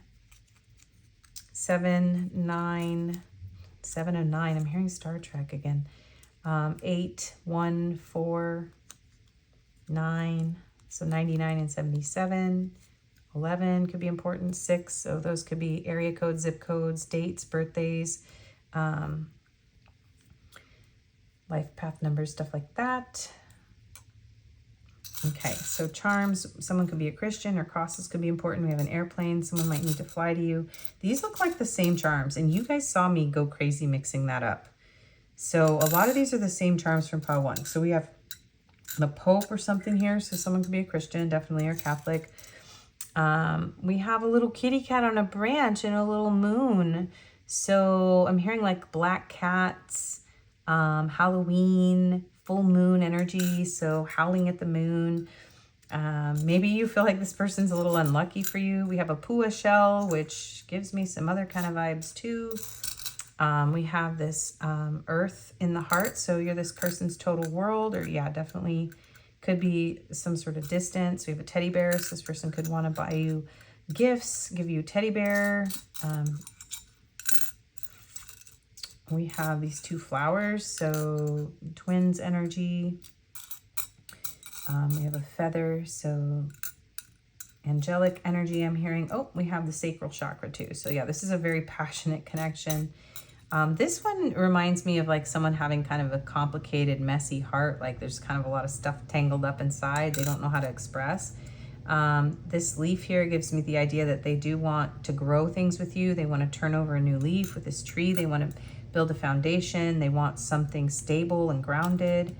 Speaker 1: 7, 9, 7 and 9. I'm hearing Star Trek again. 8, 1, 4, 9. So 99 and 77. 11 could be important. 6. So those could be area codes, zip codes, dates, birthdays, life path numbers, stuff like that. Okay, so charms, someone could be a Christian, or crosses could be important. We have an airplane, someone might need to fly to you. These look like the same charms, and you guys saw me go crazy mixing that up. So a lot of these are the same charms from pile 1. So we have the Pope or something here, so someone could be a Christian, definitely, or Catholic. We have a little kitty cat on a branch and a little moon. So I'm hearing like black cats, Halloween, full moon energy, so howling at the moon. Maybe you feel like this person's a little unlucky for you. We have a Pua shell, which gives me some other kind of vibes too. We have this earth in the heart, so you're this person's total world, or yeah, definitely could be some sort of distance. We have a teddy bear, so this person could want to buy you gifts, give you a teddy bear. We have these 2 flowers, so twins energy. We have a feather, so angelic energy I'm hearing. Oh, we have the sacral chakra too. So yeah, this is a very passionate connection. This one reminds me of like someone having kind of a complicated, messy heart. Like there's kind of a lot of stuff tangled up inside. They don't know how to express. This leaf here gives me the idea that they do want to grow things with you. They want to turn over a new leaf with this tree. They want to build a foundation. They want something stable and grounded.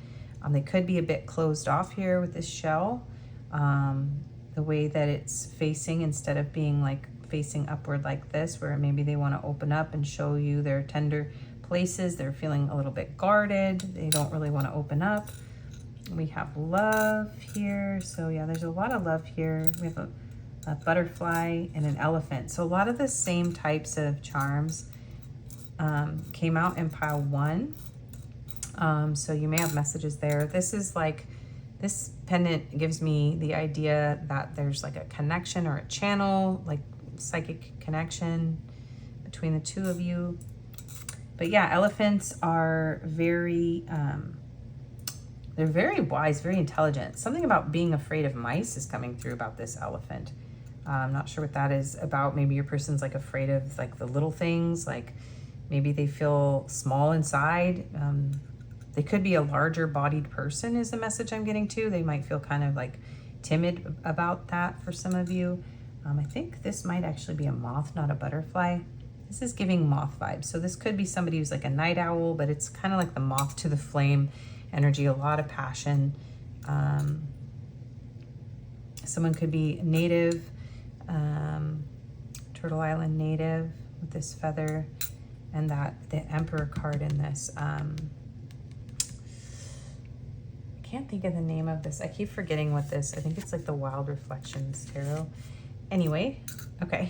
Speaker 1: They could be a bit closed off here with this shell. The way that it's facing, instead of being like facing upward like this, where maybe they want to open up and show you their tender places. They're feeling a little bit guarded. They don't really want to open up. We have love here. So yeah, there's a lot of love here. We have a butterfly and an elephant. So a lot of the same types of charms came out in pile 1. So you may have messages there. This is like, this pendant gives me the idea that there's like a connection or a channel, like psychic connection between the 2 of you. But yeah, elephants are very, they're very wise, very intelligent. Something about being afraid of mice is coming through about this elephant. I'm not sure what that is about. Maybe your person's like afraid of like the little things, like maybe they feel small inside. They could be a larger bodied person is the message I'm getting too. They might feel kind of like timid about that for some of you. I think this might actually be a moth, not a butterfly. This is giving moth vibes. So this could be somebody who's like a night owl, but it's kind of like the moth to the flame energy, a lot of passion. Someone could be native, Turtle Island native with this feather, and that the Emperor card in this. I can't think of the name of this. I keep forgetting what this, I think it's like the Wild Reflections Tarot. Anyway, okay.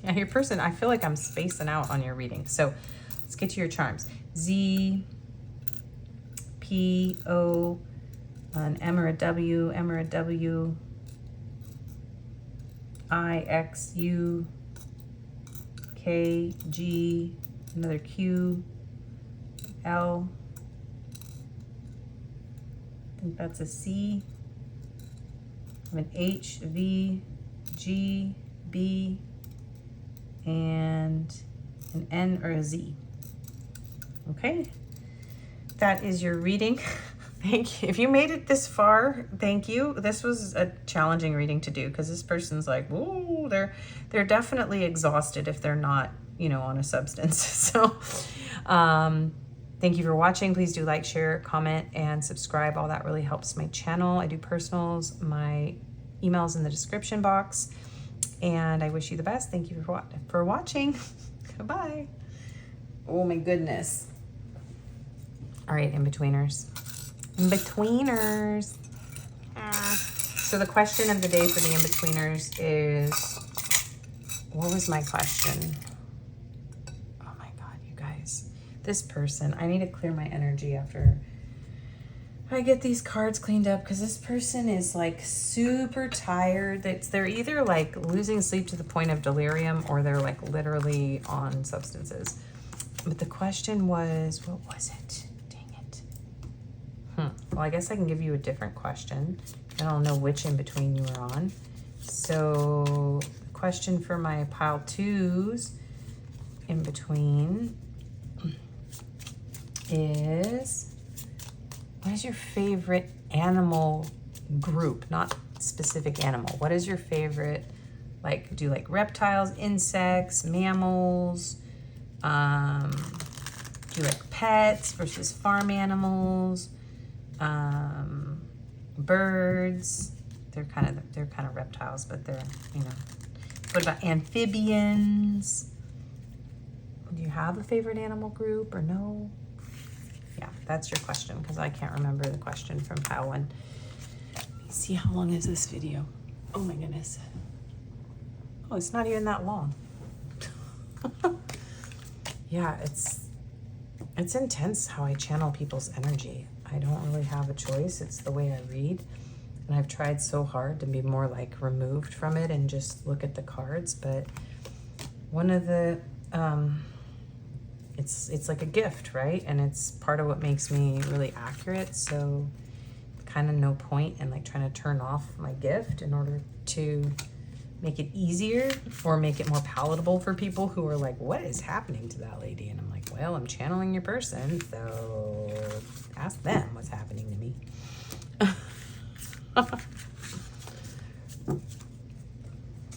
Speaker 1: Yeah, your person, I feel like I'm spacing out on your reading. So let's get to your charms. Z, P, O, an M or a W, I, X, U, K, G, another Q, L, I think that's a C, an H, V, G, B, and an N or a Z. Okay, that is your reading. Thank you. If you made it this far, thank you. This was a challenging reading to do because this person's like, whoa, they're definitely exhausted if they're not, you know, on a substance. So thank you for watching. Please do like, share, comment, and subscribe. All that really helps my channel. I do personals. My email's in the description box. And I wish you the best. Thank you for watching. Goodbye. Oh my goodness. All right, in-betweeners. In-betweeners. So the question of the day for the in-betweeners is, what was my question? Oh my God, you guys. This person, I need to clear my energy after I get these cards cleaned up because this person is like super tired. They're either like losing sleep to the point of delirium or they're like literally on substances. But the question was, what was it? Dang it. Well, I guess I can give you a different question. I don't know which in between you were on. So the question for my pile 2s in between is, what is your favorite animal group? Not specific animal. What is your favorite, like, do you like reptiles, insects, mammals? Do you like pets versus farm animals? Birds? They're kind of reptiles, but they're, you know. What about amphibians? Do you have a favorite animal group or no? Yeah, that's your question, because I can't remember the question from pile 1. Let me see, how long is this video? Oh my goodness. Oh, it's not even that long. Yeah, it's intense how I channel people's energy. I don't really have a choice. It's the way I read. And I've tried so hard to be more like removed from it and just look at the cards. But one of the, it's like a gift, right? And it's part of what makes me really accurate. So kind of no point in like trying to turn off my gift in order to make it easier or make it more palatable for people who are like, what is happening to that lady? And I'm like, well, I'm channeling your person, so ask them what's happening to me.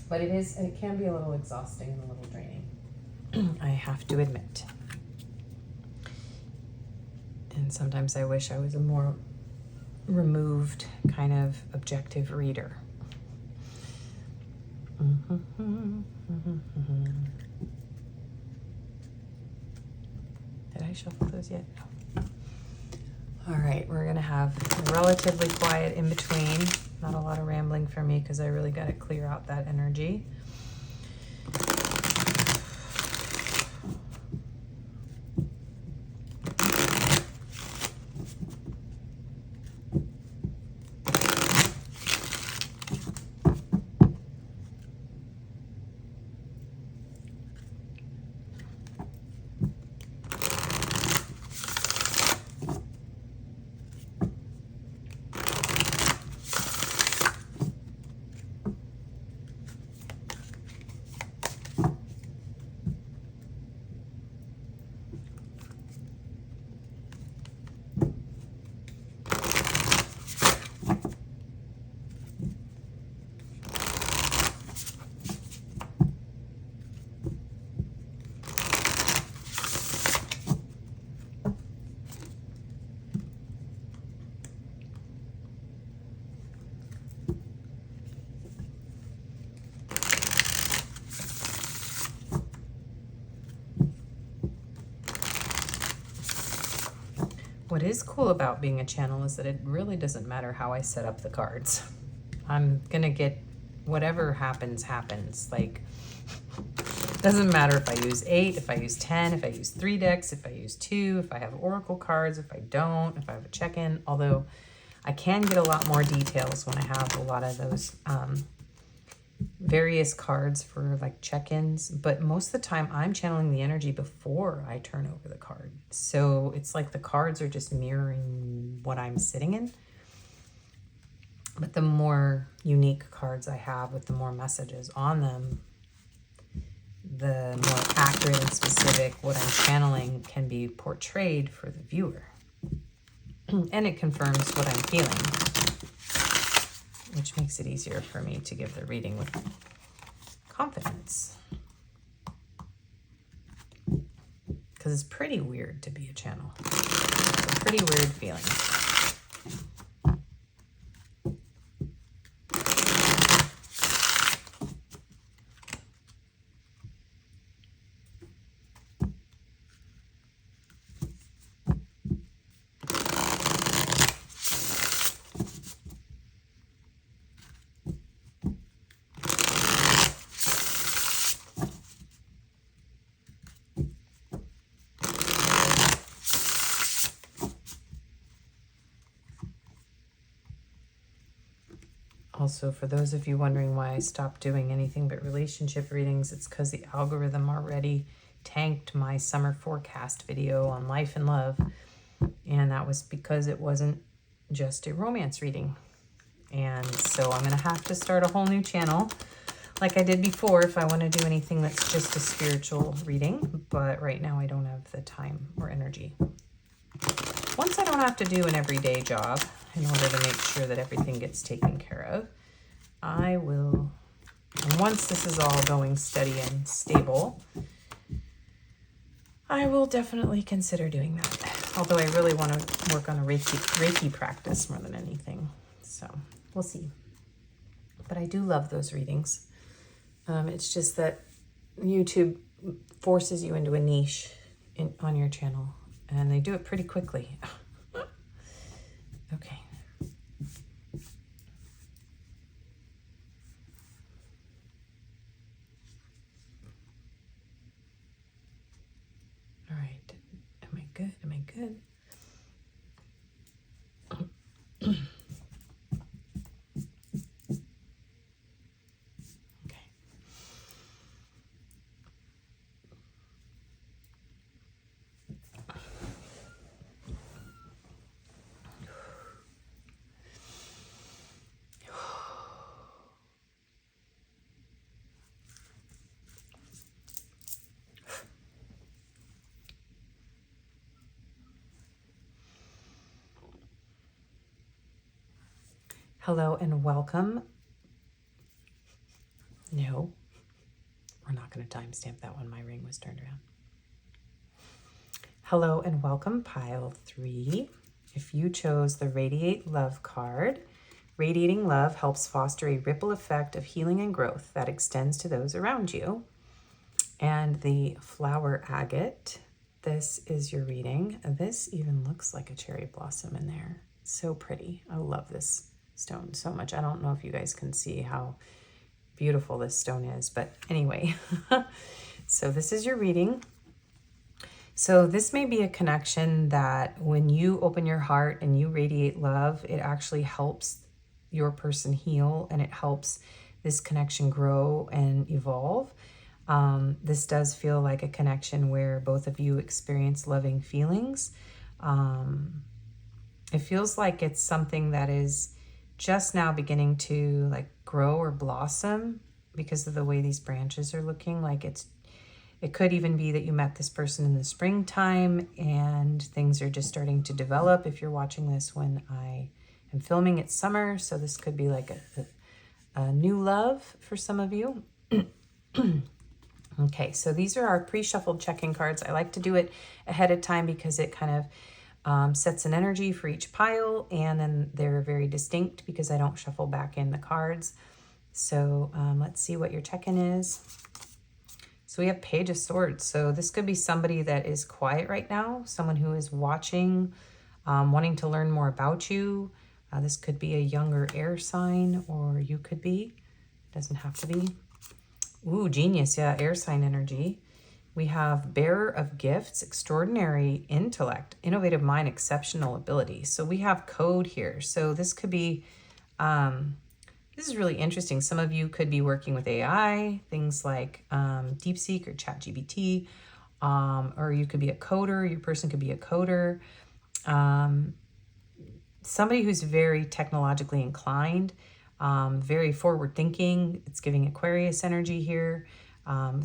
Speaker 1: But it can be a little exhausting and a little draining, I have to admit. And sometimes I wish I was a more removed kind of objective reader. Did I shuffle those yet? No. All right, we're gonna have a relatively quiet in between. Not a lot of rambling for me because I really got to clear out that energy. What is cool about being a channel is that it really doesn't matter how I set up the cards. I'm gonna get whatever happens, happens. Like, doesn't matter if I use 8, if I use 10, if I use 3 decks, if I use 2, if I have oracle cards, if I don't, if I have a check-in, although I can get a lot more details when I have a lot of those various cards for like check-ins, but most of the time I'm channeling the energy before I turn over the card. So it's like the cards are just mirroring what I'm sitting in. But the more unique cards I have with the more messages on them, the more accurate and specific what I'm channeling can be portrayed for the viewer. And it confirms what I'm feeling, which makes it easier for me to give the reading with confidence. Because it's pretty weird to be a channel. It's a pretty weird feeling. Also, for those of you wondering why I stopped doing anything but relationship readings, it's because the algorithm already tanked my summer forecast video on life and love. And that was because it wasn't just a romance reading. And so I'm going to have to start a whole new channel like I did before if I want to do anything that's just a spiritual reading. But right now I don't have the time or energy. Once I don't have to do an everyday job in order to make sure that everything gets taken care of, I will, and once this is all going steady and stable, I will definitely consider doing that. Although I really want to work on a Reiki practice more than anything. So we'll see. But I do love those readings. It's just that YouTube forces you into a niche on your channel. And they do it pretty quickly. Okay. All right. Am I good? Am I good? Okay. Hello and welcome. No, we're not going to timestamp that one. My ring was turned around. Hello and welcome, pile 3. If you chose the Radiate Love card, radiating love helps foster a ripple effect of healing and growth that extends to those around you. And the Flower Agate, this is your reading. This even looks like a cherry blossom in there. So pretty. I love this stone so much. I don't know if you guys can see how beautiful this stone is, but anyway. So this is your reading. So this may be a connection that when you open your heart and you radiate love, it actually helps your person heal and it helps this connection grow and evolve. This does feel like a connection where both of you experience loving feelings. It feels like it's something that is just now beginning to like grow or blossom because of the way these branches are looking. Like it could even be that you met this person in the springtime and things are just starting to develop. If you're watching this when I am filming, it's summer, so this could be like a new love for some of you. Okay, so these are our pre-shuffled check-in cards. I like to do it ahead of time because it kind of sets an energy for each pile, and then they're very distinct because I don't shuffle back in the cards. So let's see what your check-in is. So we have Page of Swords. So this could be somebody that is quiet right now, someone who is watching, wanting to learn more about you. This could be a younger air sign, or you could be. It doesn't have to be. Ooh, genius. Yeah, air sign energy. We have Bearer of Gifts, Extraordinary Intellect, Innovative Mind, Exceptional Ability. So we have code here. So this could be, this is really interesting. Some of you could be working with AI, things like DeepSeek or ChatGPT, or you could be a coder. Your person could be a coder. Somebody who's very technologically inclined, very forward thinking. It's giving Aquarius energy here.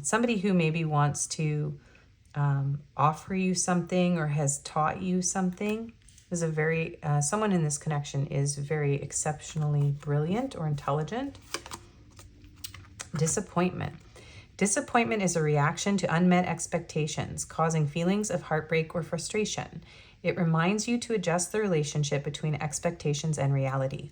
Speaker 1: Somebody who maybe wants to offer you something or has taught you something. Is a very, someone in this connection is very exceptionally brilliant or intelligent. Disappointment. Disappointment is a reaction to unmet expectations, causing feelings of heartbreak or frustration. It reminds you to adjust the relationship between expectations and reality.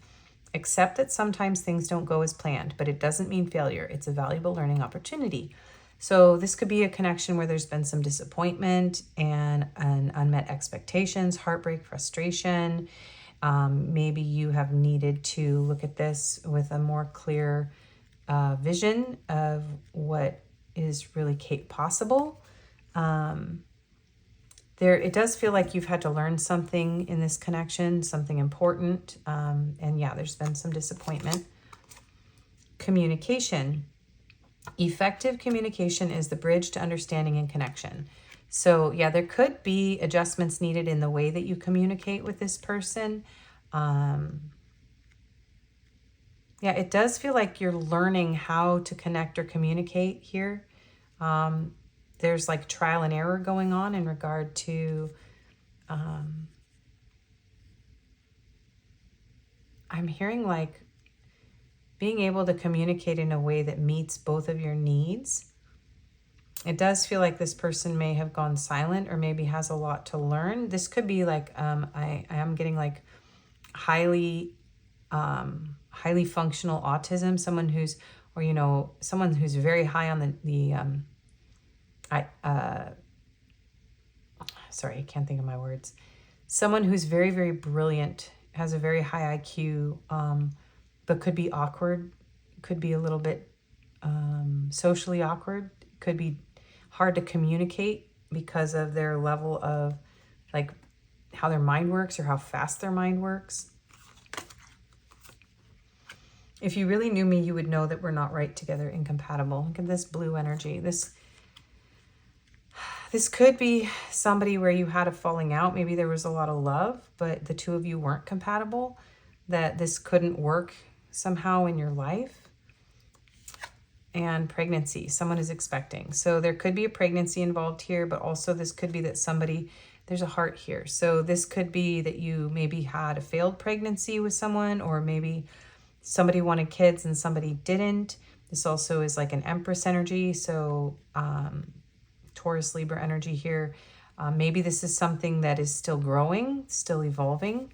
Speaker 1: Accept that sometimes things don't go as planned, but it doesn't mean failure. It's a valuable learning opportunity. So this could be a connection where there's been some disappointment and unmet expectations, heartbreak, frustration. Maybe you have needed to look at this with a more clear vision of what is really possible. It does feel like you've had to learn something in this connection, something important. And yeah, there's been some disappointment. communication. Effective communication is the bridge to understanding and connection. So yeah, there could be adjustments needed in the way that you communicate with this person. Yeah, it does feel like you're learning how to connect or communicate here. There's like trial and error going on in regard to, I'm hearing like being able to communicate in a way that meets both of your needs. It does feel like this person may have gone silent or maybe has a lot to learn. This could be like, I am getting like highly functional autism, someone who's, or, you know, someone who's very high on sorry, I can't think of my words. Someone who's very, very brilliant, has a very high IQ, but could be awkward, could be a little bit socially awkward, could be hard to communicate because of their level of like how their mind works or how fast their mind works. If you really knew me, you would know that we're not right together, incompatible. Look at this blue energy. This could be somebody where you had a falling out. Maybe there was a lot of love, but the two of you weren't compatible, that this couldn't work somehow in your life. And pregnancy, someone is expecting. So there could be a pregnancy involved here, but also this could be that somebody, there's a heart here. So this could be that you maybe had a failed pregnancy with someone, or maybe somebody wanted kids and somebody didn't. This also is like an Empress energy. So Taurus, Libra energy here. Maybe this is something that is still growing, still evolving,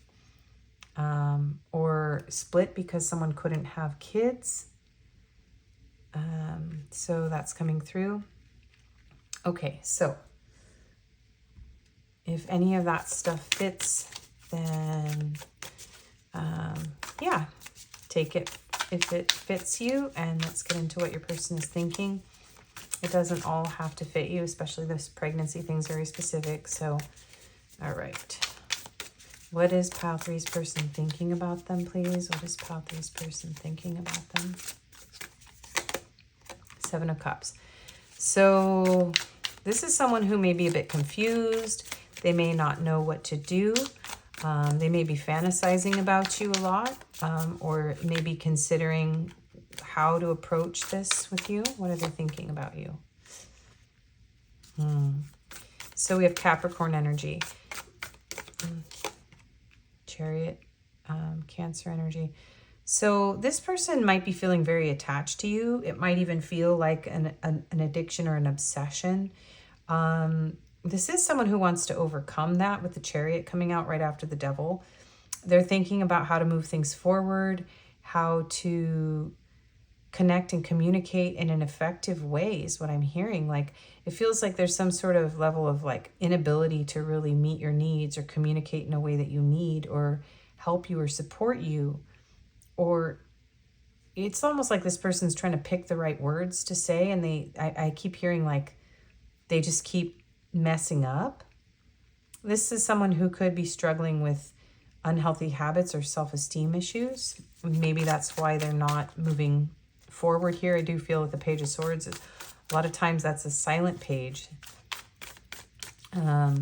Speaker 1: or split because someone couldn't have kids. So that's coming through. Okay, so if any of that stuff fits, then yeah, take it if it fits you, and let's get into what your person is thinking. It doesn't all have to fit you, especially this pregnancy thing's very specific. So, all right. What is Pile 3's person thinking about them, please? What is Pile 3's person thinking about them? Seven of Cups. So this is someone who may be a bit confused. They may not know what to do. They may be fantasizing about you a lot, or maybe considering how to approach this with you. What are they thinking about you? So we have Capricorn energy, Chariot, Cancer energy. So this person might be feeling very attached to you. It might even feel like an addiction or an obsession. This is someone who wants to overcome that, with the Chariot coming out right after the Devil. They're thinking about how to move things forward, how to connect and communicate in an effective way is what I'm hearing. Like, it feels like there's some sort of level of like inability to really meet your needs or communicate in a way that you need, or help you or support you. Or it's almost like this person's trying to pick the right words to say, and I keep hearing like they just keep messing up. This is someone who could be struggling with unhealthy habits or self-esteem issues. Maybe that's why they're not moving forward here. I do feel with the Page of Swords, a lot of times that's a silent page. Yeah,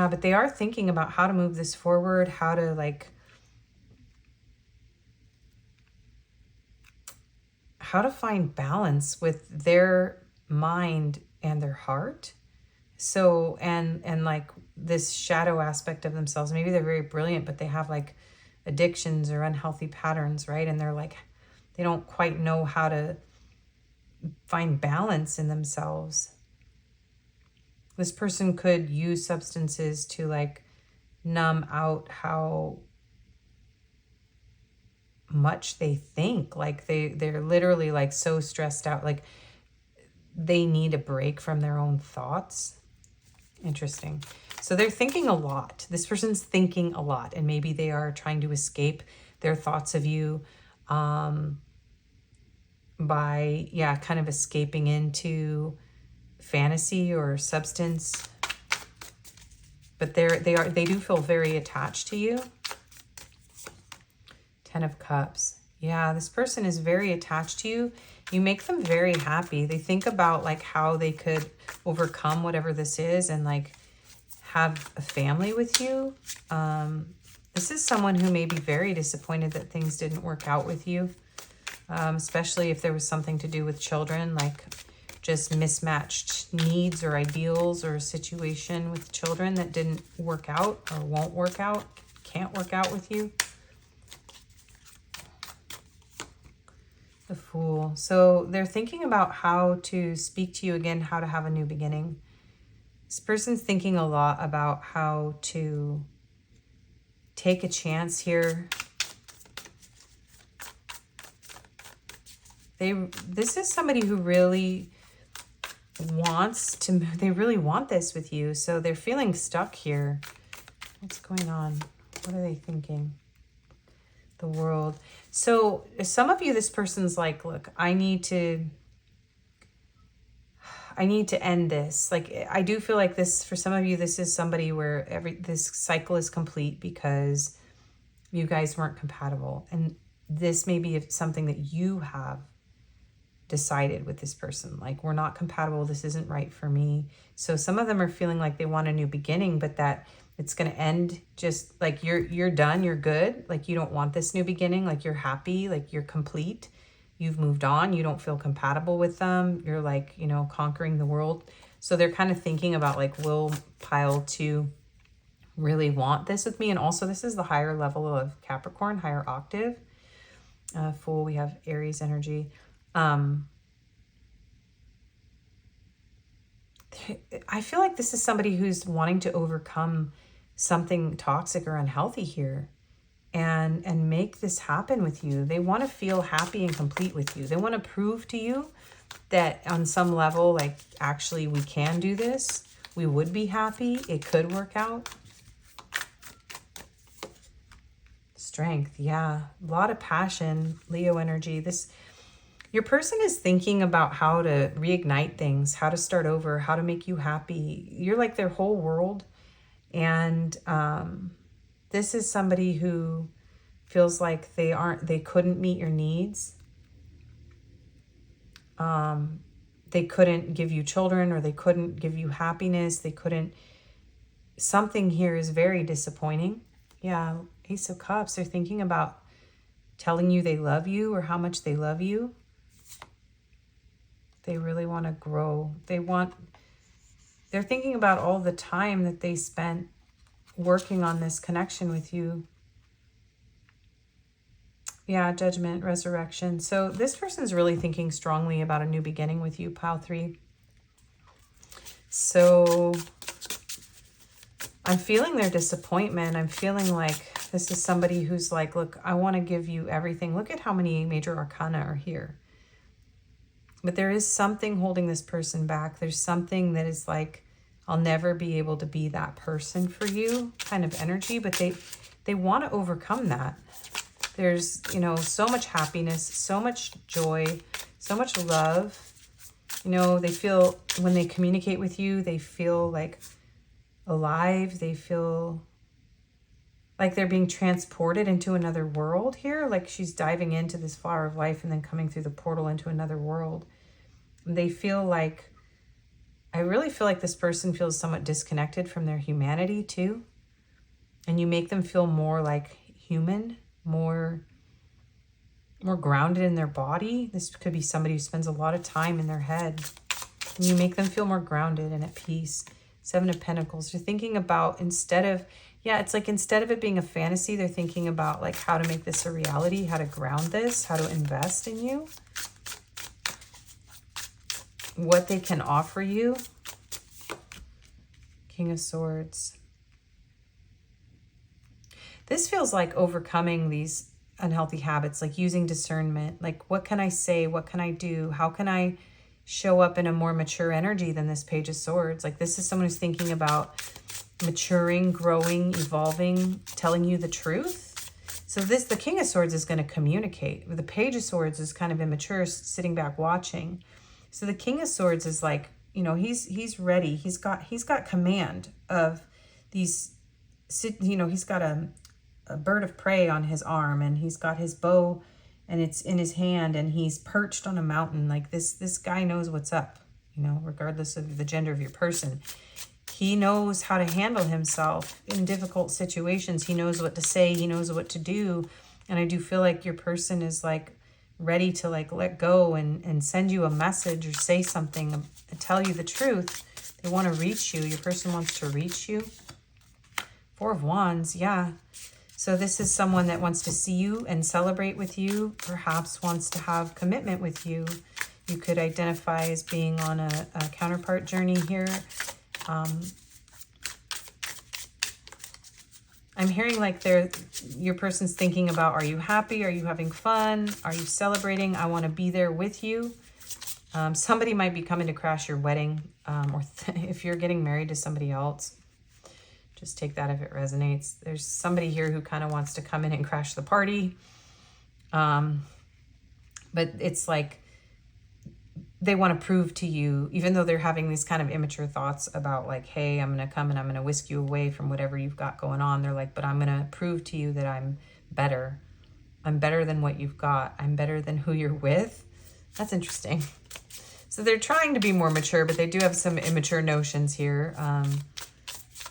Speaker 1: but they are thinking about how to move this forward, how to like, how to find balance with their mind and their heart. So, and like this shadow aspect of themselves, maybe they're very brilliant, but they have like addictions or unhealthy patterns, right? And they're like, they don't quite know how to find balance in themselves. This person could use substances to like numb out how much they think. Like they're literally like so stressed out, like they need a break from their own thoughts. Interesting. So they're thinking a lot. This person's thinking a lot, and maybe they are trying to escape their thoughts of you by, yeah, kind of escaping into fantasy or substance. But they do feel very attached to you. 10 of Cups. Yeah, this person is very attached to you. You make them very happy. They think about like how they could overcome whatever this is and like have a family with you. This is someone who may be very disappointed that things didn't work out with you, especially if there was something to do with children, like just mismatched needs or ideals or a situation with children that didn't work out or won't work out, can't work out with you. The Fool. So they're thinking about how to speak to you again, how to have a new beginning. This person's thinking a lot about how to take a chance here. This is somebody who really wants to, they really want this with you. So they're feeling stuck here. What's going on? What are they thinking? The World. So some of you, this person's like, look, I need to end this. Like, I do feel like this, for some of you, this is somebody where this cycle is complete because you guys weren't compatible. And this may be something that you have decided with this person. Like, we're not compatible. This isn't right for me. So some of them are feeling like they want a new beginning, but that it's going to end just like you're done. You're good. Like, you don't want this new beginning. Like, you're happy. Like, you're complete. You've moved on. You don't feel compatible with them. You're like, you know, conquering the world. So they're kind of thinking about like, will pile 2 really want this with me? And also this is the higher level of Capricorn, higher octave. Fool, we have Aries energy. I feel like this is somebody who's wanting to overcome something toxic or unhealthy here and make this happen with you. They want to feel happy and complete with you. They want to prove to you that on some level, like, actually we can do this. We would be happy. It could work out. Strength. Yeah. A lot of passion, Leo energy. Your person is thinking about how to reignite things, how to start over, how to make you happy. You're like their whole world. And this is somebody who feels like they couldn't meet your needs. They couldn't give you children, or they couldn't give you happiness. Something here is very disappointing. Yeah, Ace of Cups. They're thinking about telling you they love you or how much they love you. They really want to grow. They're thinking about all the time that they spent working on this connection with you. Yeah, Judgment, Resurrection. So this person's really thinking strongly about a new beginning with you, Pile 3. So I'm feeling their disappointment. I'm feeling like this is somebody who's like, look, I want to give you everything. Look at how many major arcana are here. But there is something holding this person back. There's something that is like, I'll never be able to be that person for you kind of energy, but they want to overcome that. There's, you know, so much happiness, so much joy, so much love. You know, they feel, when they communicate with you, they feel like alive. They feel like they're being transported into another world here. Like she's diving into this flower of life and then coming through the portal into another world. They feel like, I really feel like this person feels somewhat disconnected from their humanity too. And you make them feel more like human, more grounded in their body. This could be somebody who spends a lot of time in their head. And you make them feel more grounded and at peace. 7 of Pentacles. You're thinking about, instead of it being a fantasy, they're thinking about like how to make this a reality, how to ground this, how to invest in you, what they can offer you. King of Swords. This feels like overcoming these unhealthy habits, like using discernment. Like, what can I say? What can I do? How can I show up in a more mature energy than this Page of Swords? Like, this is someone who's thinking about maturing, growing, evolving, telling you the truth. So the King of Swords is going to communicate. The Page of Swords is kind of immature, sitting back watching. So the King of Swords is like, you know, he's ready. He's got command of these, you know, he's got a bird of prey on his arm, and he's got his bow and it's in his hand, and he's perched on a mountain. Like this guy knows what's up, you know, regardless of the gender of your person. He knows how to handle himself in difficult situations. He knows what to say. He knows what to do. And I do feel like your person is like ready to like let go and send you a message or say something and tell you the truth. They want to reach you. Your person wants to reach you. Four of Wands, yeah. So this is someone that wants to see you and celebrate with you, perhaps wants to have commitment with you. You could identify as being on a counterpart journey here. I'm hearing like your person's thinking about, are you happy? Are you having fun? Are you celebrating? I want to be there with you. Somebody might be coming to crash your wedding, or if you're getting married to somebody else, just take that if it resonates. There's somebody here who kind of wants to come in and crash the party. But it's like they want to prove to you, even though they're having these kind of immature thoughts about like, hey, I'm going to come and I'm going to whisk you away from whatever you've got going on. They're like, but I'm going to prove to you that I'm better. I'm better than what you've got. I'm better than who you're with. That's interesting. So they're trying to be more mature, but they do have some immature notions here.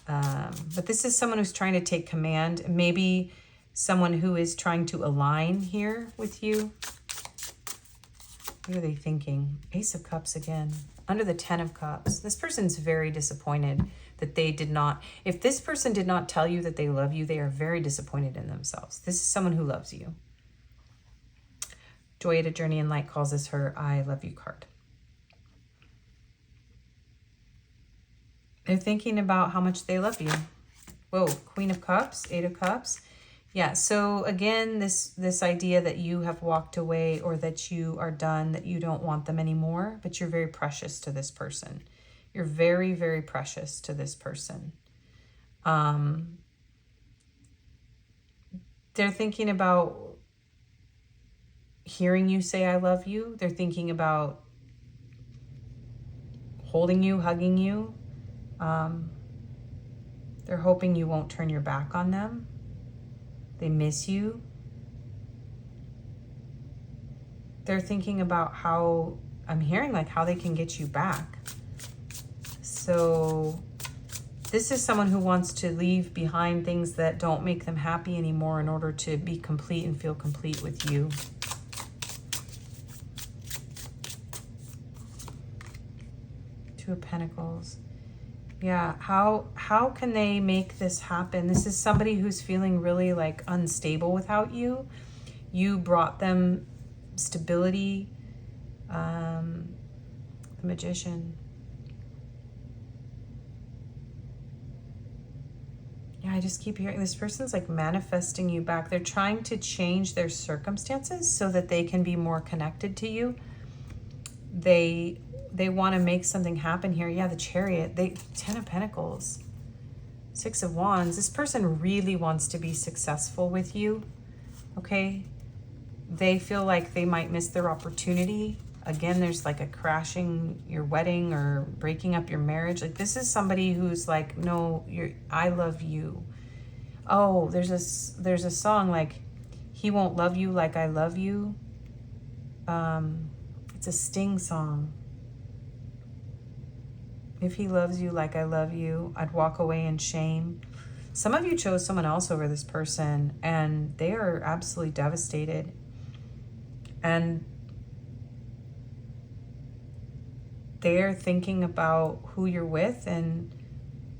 Speaker 1: But this is someone who's trying to take command. Maybe someone who is trying to align here with you. What are they thinking? Ace of Cups again. Under the 10 of Cups. This person's very disappointed that they did not. If this person did not tell you that they love you, they are very disappointed in themselves. This is someone who loves you. Joy at a Journey in Light calls this her I love you card. They're thinking about how much they love you. Whoa, Queen of Cups, 8 of Cups. Yeah, so again, this idea that you have walked away or that you are done, that you don't want them anymore, but you're very precious to this person. You're very, very precious to this person. They're thinking about hearing you say I love you. They're thinking about holding you, hugging you. They're hoping you won't turn your back on them. They miss you. They're thinking about how, I'm hearing like how they can get you back. So this is someone who wants to leave behind things that don't make them happy anymore in order to be complete and feel complete with you. Two of Pentacles. Yeah, how can they make this happen? This is somebody who's feeling really like unstable without you. You brought them stability. The Magician. Yeah, I just keep hearing this person's like manifesting you back. They're trying to change their circumstances so that they can be more connected to you. They want to make something happen here. Yeah, the Chariot. 10 of Pentacles. 6 of Wands. This person really wants to be successful with you. Okay? They feel like they might miss their opportunity. Again, there's like a crashing your wedding or breaking up your marriage. Like this is somebody who's like, no, I love you. Oh, there's a song like, he won't love you like I love you. It's a Sting song. If he loves you like I love you, I'd walk away in shame. Some of you chose someone else over this person, and they are absolutely devastated. And they're thinking about who you're with and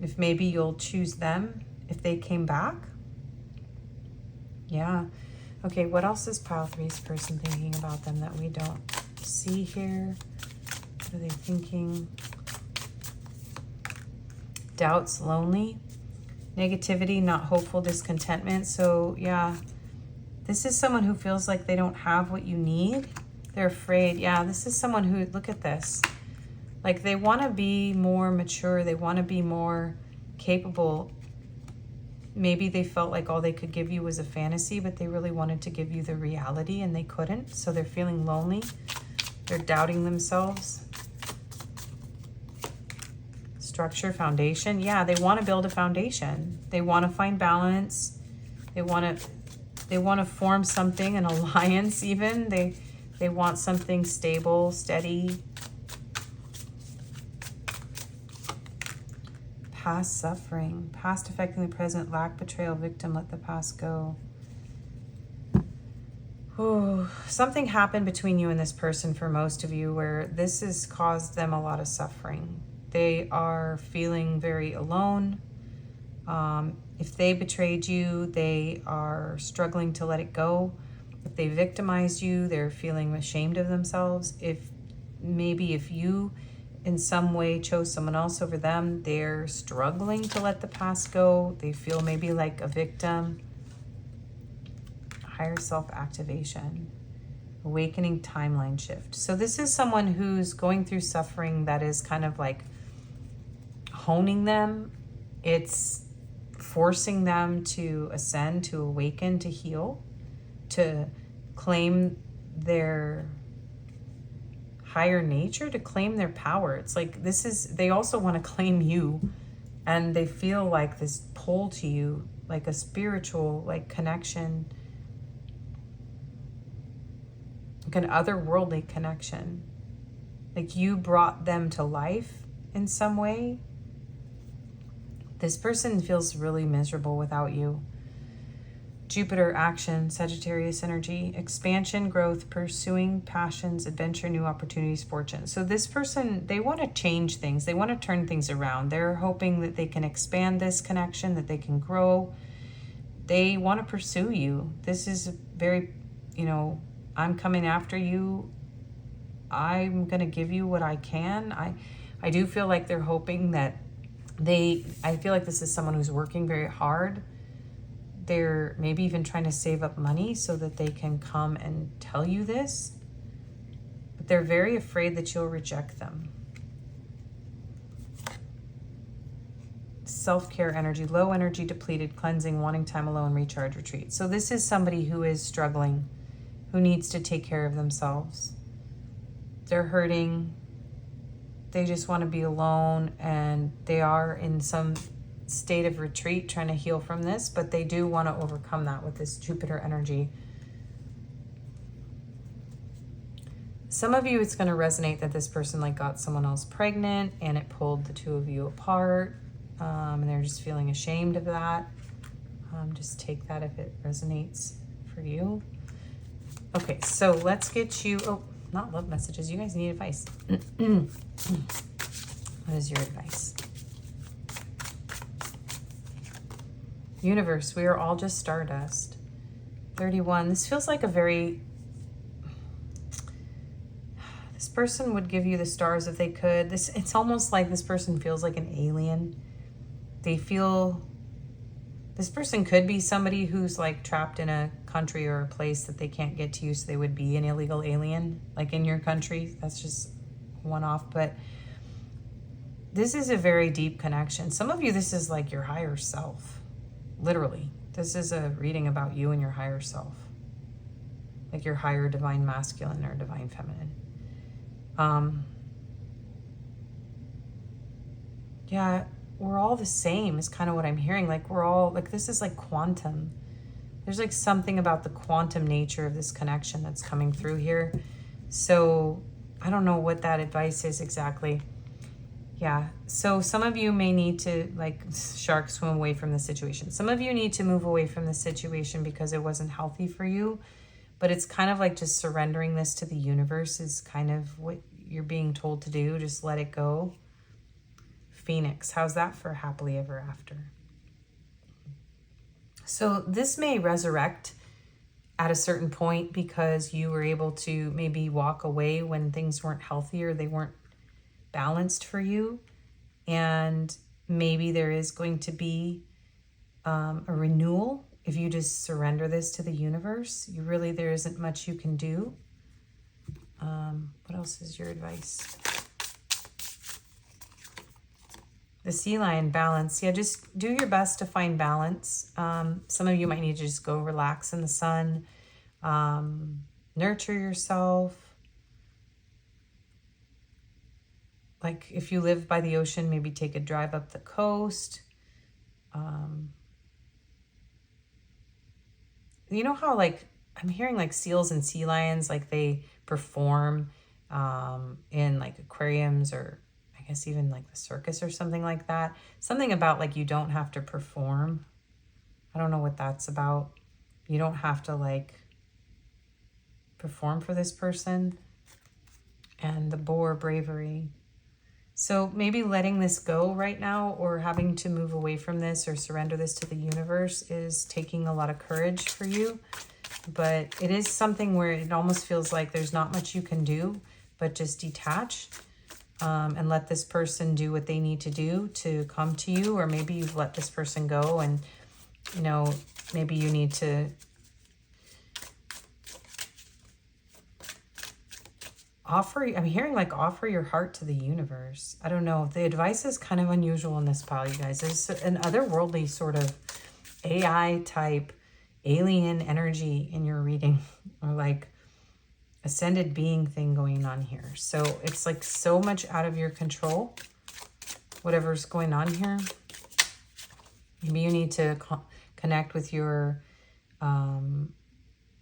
Speaker 1: if maybe you'll choose them if they came back. Yeah. Okay, what else is Pile 3's person thinking about them that we don't see here? What are they thinking? Doubts, lonely, negativity, not hopeful, discontentment. So yeah, this is someone who feels like they don't have what you need. They're afraid. Yeah, this is someone who, look at this. Like they want to be more mature. They want to be more capable. Maybe they felt like all they could give you was a fantasy, but they really wanted to give you the reality and they couldn't. So they're feeling lonely. They're doubting themselves. Structure, foundation. Yeah, they want to build a foundation. They want to find balance. They want to They want to form something, an alliance even. They want something stable, steady. Past suffering, past affecting the present, lack, betrayal, victim, let the past go. Ooh, something happened between you and this person for most of you where this has caused them a lot of suffering. They are feeling very alone. If they betrayed you, they are struggling to let it go. If they victimized you, they're feeling ashamed of themselves. If you in some way chose someone else over them, they're struggling to let the past go. They feel maybe like a victim. Higher self activation, awakening timeline shift. So this is someone who's going through suffering that is kind of like honing them. It's forcing them to ascend, to awaken, to heal, to claim their higher nature, to claim their power. It's like they also want to claim you, and they feel like this pull to you, like a spiritual connection, like an otherworldly connection. Like you brought them to life in some way. This person feels really miserable without you. Jupiter, action, Sagittarius energy, expansion, growth, pursuing passions, adventure, new opportunities, fortune. So this person, they want to change things. They want to turn things around. They're hoping that they can expand this connection, that they can grow. They want to pursue you. This is very, I'm coming after you. I'm going to give you what I can. I do feel like they're hoping that I feel like this is someone who's working very hard. They're maybe even trying to save up money so that they can come and tell you this. But they're very afraid that you'll reject them. Self-care energy, low energy, depleted, cleansing, wanting time alone, recharge, retreat. So this is somebody who is struggling, who needs to take care of themselves. They're hurting. They just want to be alone, and they are in some state of retreat trying to heal from this, but they do want to overcome that with this Jupiter energy. Some of you, it's going to resonate that this person got someone else pregnant and it pulled the two of you apart, and they're just feeling ashamed of that. Just take that if it resonates for you. Okay, so let's get you, not love messages, you guys need advice. What is your advice? Universe, we are all just stardust. 31, this feels like this person would give you the stars if they could. It's almost like this person feels like an alien. This person could be somebody who's trapped in a country or a place that they can't get to, so they would be an illegal alien, in your country. That's just one off, but this is a very deep connection. Some of you, this is your higher self. Literally, this is a reading about you and your higher self, your higher divine masculine or divine feminine. Yeah, we're all the same is kind of what I'm hearing. We're all this is quantum. There's something about the quantum nature of this connection that's coming through here. So I don't know what that advice is exactly. Yeah, so some of you may need to, shark swim away from the situation. Some of you need to move away from the situation because it wasn't healthy for you. But it's kind of just surrendering this to the universe is kind of what you're being told to do. Just let it go. Phoenix, how's that for happily ever after? So this may resurrect at a certain point because you were able to maybe walk away when things weren't healthy or they weren't balanced for you, and maybe there is going to be a renewal if you just surrender this to the universe. There isn't much you can do. What else is your advice? The sea lion, balance. Yeah, just do your best to find balance. Some of you might need to just go relax in the sun, nurture yourself. If you live by the ocean, maybe take a drive up the coast. you know how like, I'm hearing like seals and sea lions, like they perform in like aquariums, or I guess even like the circus or something like that. Something about like you don't have to perform. I don't know what that's about. You don't have to like perform for this person. And the boar, bravery. So maybe letting this go right now, or having to move away from this or surrender this to the universe, is taking a lot of courage for you. But it is something where it almost feels like there's not much you can do, but just detach and let this person do what they need to do to come to you. Or maybe you've let this person go and, you know, maybe you need to offer, I'm hearing like offer your heart to the universe. I don't know. The advice is kind of unusual in this pile, you guys. There's an otherworldly sort of AI type alien energy in your reading, or like ascended being thing going on here. So it's like so much out of your control, whatever's going on here. Maybe you need to connect with your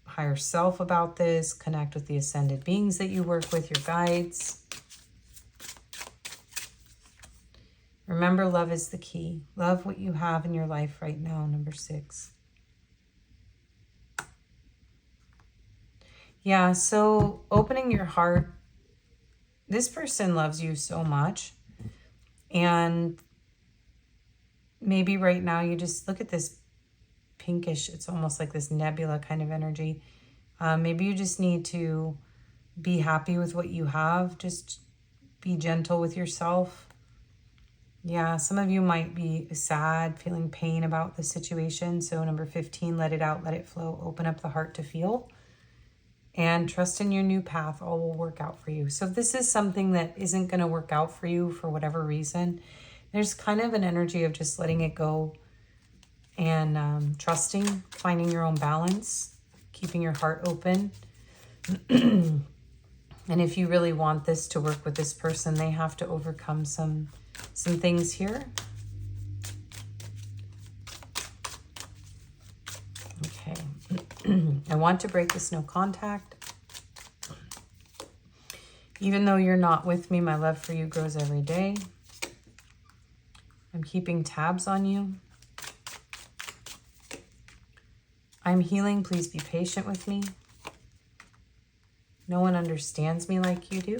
Speaker 1: higher self about this, connect with the ascended beings that you work with, your guides. Remember, love is the key. Love what you have in your life right now, number 6. Yeah, so opening your heart. This person loves you so much. And maybe right now you just look at this pinkish, it's almost like this nebula kind of energy. Maybe you just need to be happy with what you have. Just be gentle with yourself. Yeah, some of you might be sad, feeling pain about the situation. So number 15, let it out, let it flow. Open up the heart to feel. And trust in your new path. All will work out for you. So if this is something that isn't going to work out for you for whatever reason, there's kind of an energy of just letting it go and trusting, finding your own balance, keeping your heart open. And if you really want this to work with this person, they have to overcome some things here. Okay. I want to break this no contact. Even though you're not with me, my love for you grows every day. I'm keeping tabs on you. I'm healing. Please be patient with me. No one understands me like you do.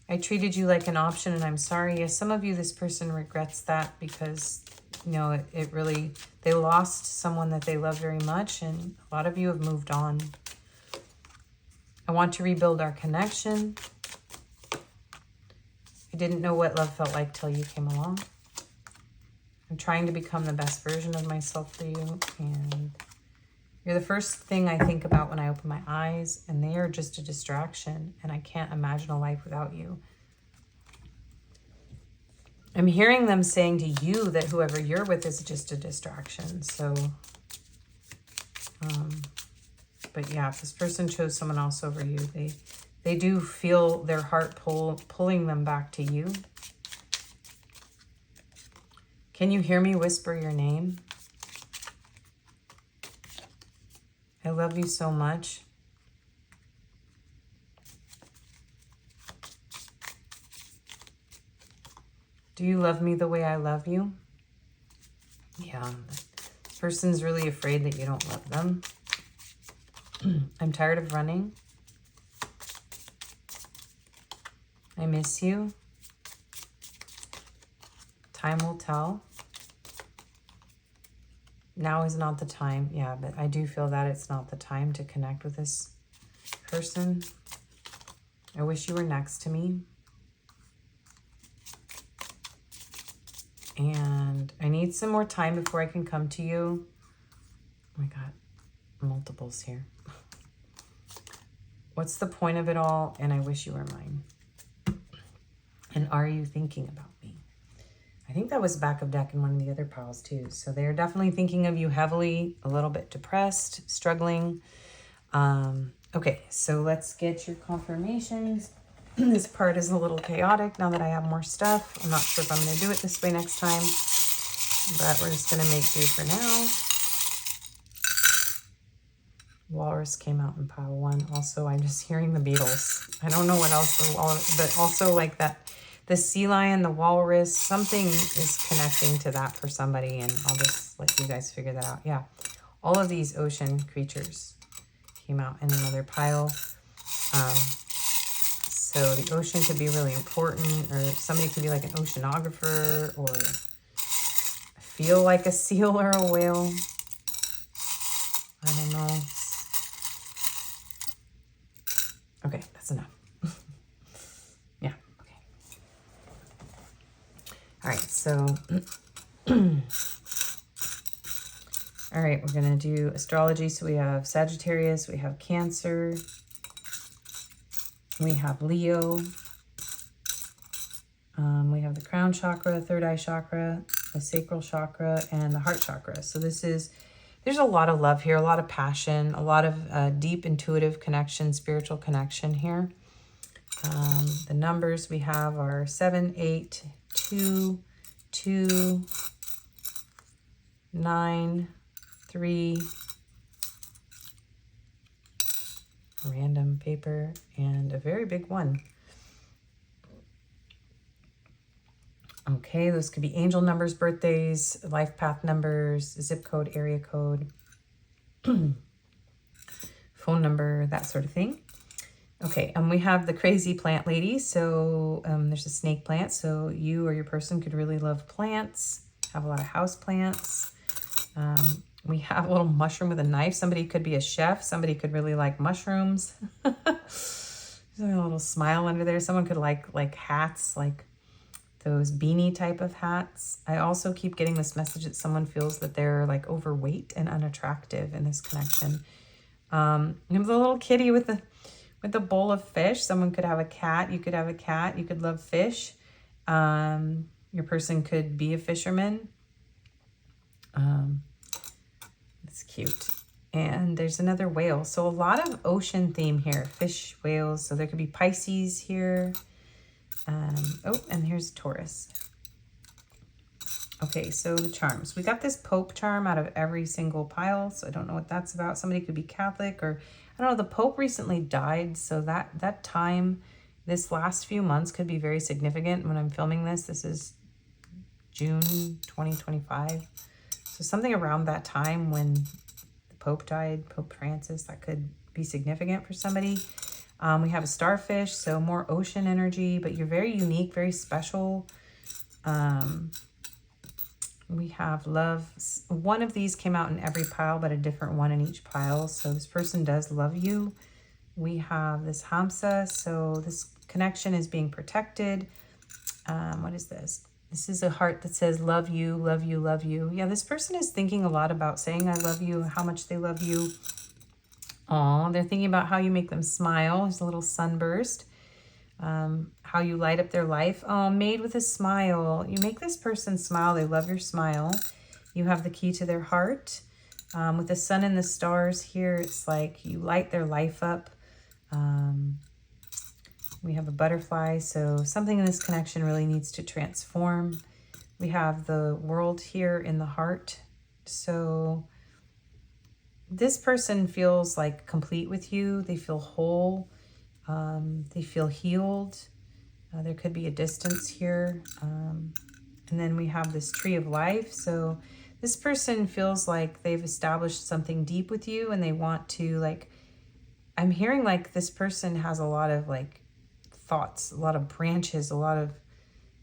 Speaker 1: I treated you like an option and I'm sorry. Yes, some of you, this person regrets that because, you know, it really, they lost someone that they love very much, and a lot of you have moved on. I want to rebuild our connection. I didn't know what love felt like till you came along. I'm trying to become the best version of myself for you, and you're the first thing I think about when I open my eyes, and they are just a distraction, and I can't imagine a life without you. I'm hearing them saying to you that whoever you're with is just a distraction. So, but yeah, if this person chose someone else over you, they do feel their heart pulling them back to you. Can you hear me whisper your name? I love you so much. Do you love me the way I love you? Yeah, this person's really afraid that you don't love them. I'm tired of running. I miss you. Time will tell. Now is not the time. Yeah, but I do feel that it's not the time to connect with this person. I wish you were next to me. And I need some more time before I can come to you. Oh my God, multiples here. What's the point of it all? And I wish you were mine. And are you thinking about me? I think that was back of deck in one of the other piles too. So they're definitely thinking of you heavily, a little bit depressed, struggling. Okay, so let's get your confirmations. This part is a little chaotic now that I have more stuff. I'm not sure if I'm going to do it this way next time, but we're just going to make do for now. Walrus came out in pile 1. Also, I'm just hearing the Beatles. I don't know what else the walrus, but also like that, the sea lion, the walrus, something is connecting to that for somebody, and I'll just let you guys figure that out. Yeah, all of these ocean creatures came out in another pile. So the ocean could be really important, or somebody could be like an oceanographer, or feel like a seal or a whale. I don't know. Okay, that's enough. Yeah, okay. All right, so, all right, we're going to do astrology. So we have Sagittarius, we have Cancer, we have Leo, we have the crown chakra, third eye chakra, the sacral chakra, and the heart chakra. So there's a lot of love here, a lot of passion, a lot of deep intuitive connection, spiritual connection here. The numbers we have are 7, 8, 2, 2, 9, 3, random paper, and a very big 1. Okay, those could be angel numbers, birthdays, life path numbers, zip code, area code, phone number, that sort of thing. Okay, we have the crazy plant lady. So there's a snake plant. So you or your person could really love plants, have a lot of house plants. We have a little mushroom with a knife. Somebody could be a chef. Somebody could really like mushrooms. There's a little smile under there. Someone could like hats, like those beanie type of hats. I also keep getting this message that someone feels that they're like overweight and unattractive in this connection. There's a little kitty with a bowl of fish. Someone could have a cat. You could have a cat. You could love fish. Your person could be a fisherman. It's cute. And there's another whale. So a lot of ocean theme here. Fish, whales. So there could be Pisces here. Oh, and here's Taurus. Okay, so the charms. We got this Pope charm out of every single pile, so I don't know what that's about. Somebody could be Catholic, or I don't know, the Pope recently died, so that time, this last few months could be very significant. When I'm filming this, this is June 2025. So something around that time when the Pope died, Pope Francis, that could be significant for somebody. We have a starfish, so more ocean energy, but you're very unique, very special. We have love. One of these came out in every pile, but a different one in each pile. So this person does love you. We have this Hamsa, so this connection is being protected. What is this? This is a heart that says, love you, love you, love you. Yeah, this person is thinking a lot about saying I love you, how much they love you. Oh, they're thinking about how you make them smile. There's a little sunburst. How you light up their life. Oh, made with a smile. You make this person smile. They love your smile. You have the key to their heart. With the sun and the stars here, it's like you light their life up. We have a butterfly. So something in this connection really needs to transform. We have the world here in the heart. So this person feels like complete with you. They feel whole. They feel healed. There could be a distance here. And then we have this tree of life. So this person feels like they've established something deep with you, and they want to, like, I'm hearing like this person has a lot of like thoughts, a lot of branches, a lot of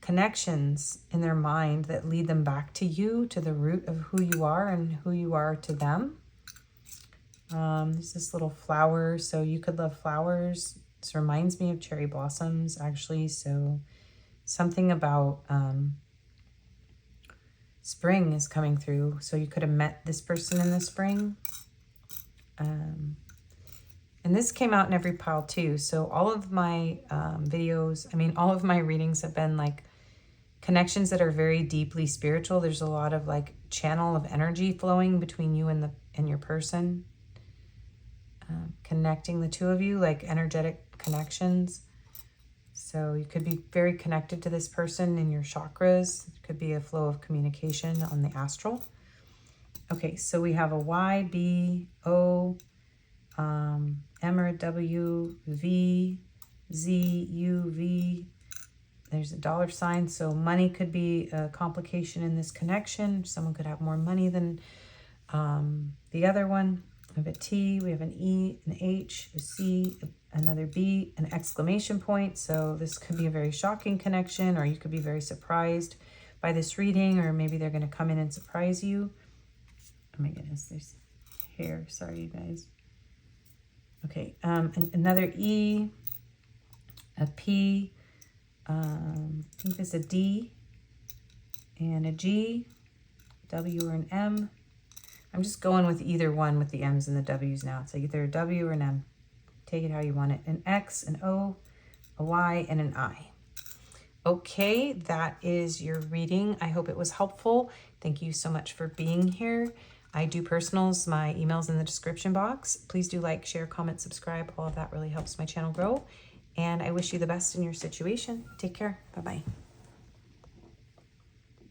Speaker 1: connections in their mind that lead them back to you, to the root of who you are and who you are to them. There's this little flower, so you could love flowers. This reminds me of cherry blossoms, actually. So something about spring is coming through. So you could have met this person in the spring. And this came out in every pile too. So all of my videos, I mean, all of my readings have been like connections that are very deeply spiritual. There's a lot of like channel of energy flowing between you and your person. Connecting the two of you, like energetic connections. So you could be very connected to this person in your chakras. It could be a flow of communication on the astral. Okay, so we have a Y, B, O, M or W, V, Z, U, V. There's a dollar sign, so money could be a complication in this connection. Someone could have more money than the other one. We have a T, we have an E, an H, a C, another B, an exclamation point. So this could be a very shocking connection, or you could be very surprised by this reading, or maybe they're going to come in and surprise you. Oh my goodness, there's hair. Sorry, you guys. Okay, another E, a P, I think there's a D, and a G, W or an M. I'm just going with either one with the M's and the W's now. It's either a W or an M. Take it how you want it. An X, an O, a Y, and an I. Okay, that is your reading. I hope it was helpful. Thank you so much for being here. I do personals. My email's in the description box. Please do like, share, comment, subscribe. All of that really helps my channel grow. And I wish you the best in your situation. Take care. Bye-bye.